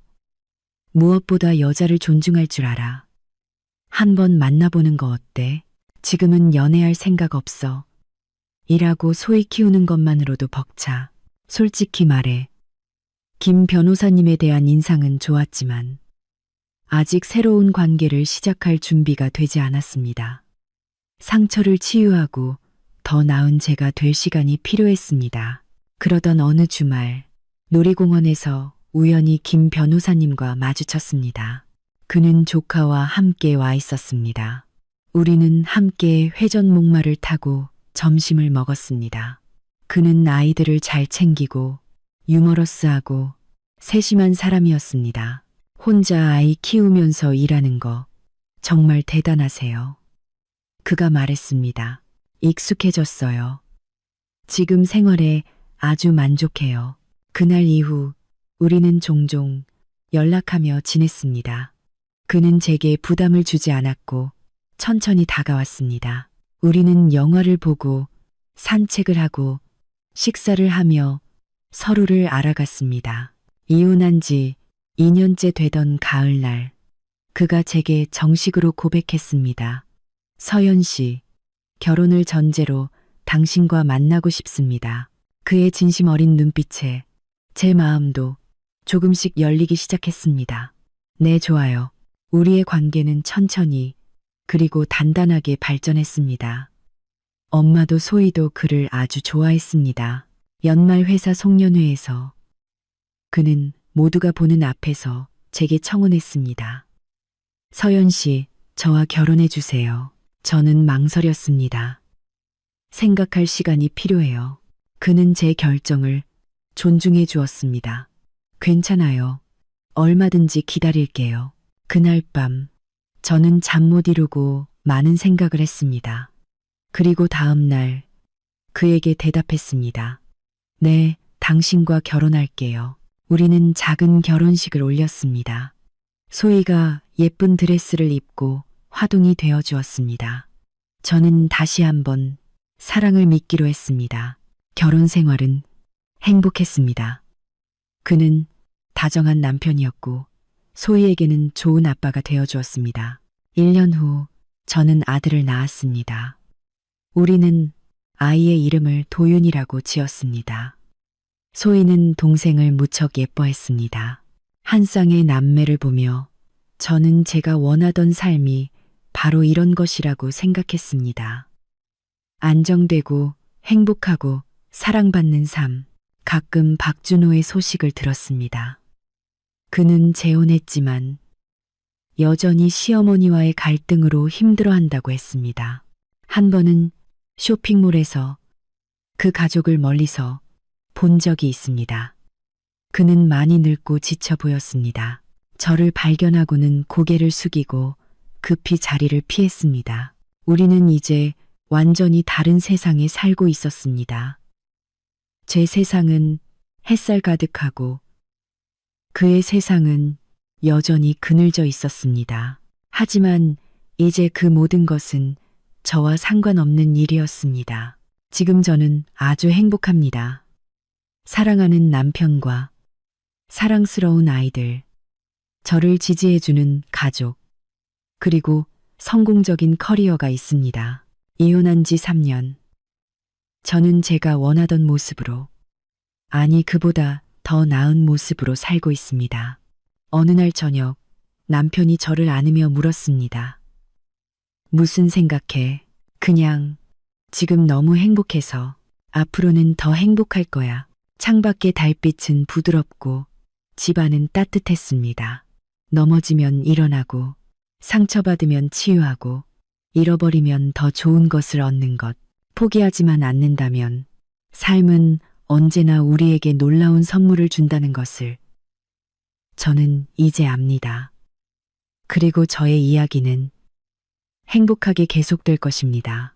[SPEAKER 3] 무엇보다 여자를 존중할 줄 알아. 한번 만나보는 거 어때? 지금은 연애할 생각 없어. 일하고 소위 키우는 것만으로도 벅차. 솔직히 말해. 김 변호사님에 대한 인상은 좋았지만 아직 새로운 관계를 시작할 준비가 되지 않았습니다. 상처를 치유하고 더 나은 제가 될 시간이 필요했습니다. 그러던 어느 주말 놀이공원에서 우연히 김 변호사님과 마주쳤습니다. 그는 조카와 함께 와 있었습니다. 우리는 함께 회전 목마를 타고 점심을 먹었습니다. 그는 아이들을 잘 챙기고 유머러스하고 세심한 사람이었습니다. 혼자 아이 키우면서 일하는 거 정말 대단하세요. 그가 말했습니다. 익숙해졌어요. 지금 생활에 아주 만족해요. 그날 이후 우리는 종종 연락하며 지냈습니다. 그는 제게 부담을 주지 않았고 천천히 다가왔습니다. 우리는 영화를 보고 산책을 하고 식사를 하며 서로를 알아갔습니다. 이혼한 지 2년째 되던 가을날 그가 제게 정식으로 고백했습니다. 서연 씨, 결혼을 전제로 당신과 만나고 싶습니다. 그의 진심 어린 눈빛에 제 마음도 조금씩 열리기 시작했습니다. 네, 좋아요. 우리의 관계는 천천히 그리고 단단하게 발전했습니다. 엄마도 소희도 그를 아주 좋아했습니다. 연말 회사 송년회에서 그는 모두가 보는 앞에서 제게 청혼했습니다. 서연 씨, 저와 결혼해 주세요. 저는 망설였습니다. 생각할 시간이 필요해요. 그는 제 결정을 존중해 주었습니다. 괜찮아요. 얼마든지 기다릴게요. 그날 밤 저는 잠 못 이루고 많은 생각을 했습니다. 그리고 다음 날 그에게 대답했습니다. 네, 당신과 결혼할게요. 우리는 작은 결혼식을 올렸습니다. 소희가 예쁜 드레스를 입고 화둥이 되어 주었습니다. 저는 다시 한번 사랑을 믿기로 했습니다. 결혼 생활은 행복했습니다. 그는 다정한 남편이었고 소희에게는 좋은 아빠가 되어 주었습니다. 1년 후 저는 아들을 낳았습니다. 우리는 아이의 이름을 도윤이라고 지었습니다. 소희는 동생을 무척 예뻐했습니다. 한 쌍의 남매를 보며 저는 제가 원하던 삶이 바로 이런 것이라고 생각했습니다. 안정되고 행복하고 사랑받는 삶. 가끔 박준호의 소식을 들었습니다. 그는 재혼했지만 여전히 시어머니와의 갈등으로 힘들어한다고 했습니다. 한 번은 쇼핑몰에서 그 가족을 멀리서 본 적이 있습니다. 그는 많이 늙고 지쳐 보였습니다. 저를 발견하고는 고개를 숙이고 급히 자리를 피했습니다. 우리는 이제 완전히 다른 세상에 살고 있었습니다. 제 세상은 햇살 가득하고 그의 세상은 여전히 그늘져 있었습니다. 하지만 이제 그 모든 것은 저와 상관없는 일이었습니다. 지금 저는 아주 행복합니다. 사랑하는 남편과 사랑스러운 아이들, 저를 지지해주는 가족, 그리고 성공적인 커리어가 있습니다. 이혼한 지 3년. 저는 제가 원하던 모습으로, 아니 그보다 더 나은 모습으로 살고 있습니다. 어느 날 저녁 남편이 저를 안으며 물었습니다. 무슨 생각해? 그냥 지금 너무 행복해서 앞으로는 더 행복할 거야. 창밖의 달빛은 부드럽고 집안은 따뜻했습니다. 넘어지면 일어나고 상처받으면 치유하고 잃어버리면 더 좋은 것을 얻는 것, 포기하지만 않는다면 삶은 언제나 우리에게 놀라운 선물을 준다는 것을 저는 이제 압니다. 그리고 저의 이야기는 행복하게 계속될 것입니다.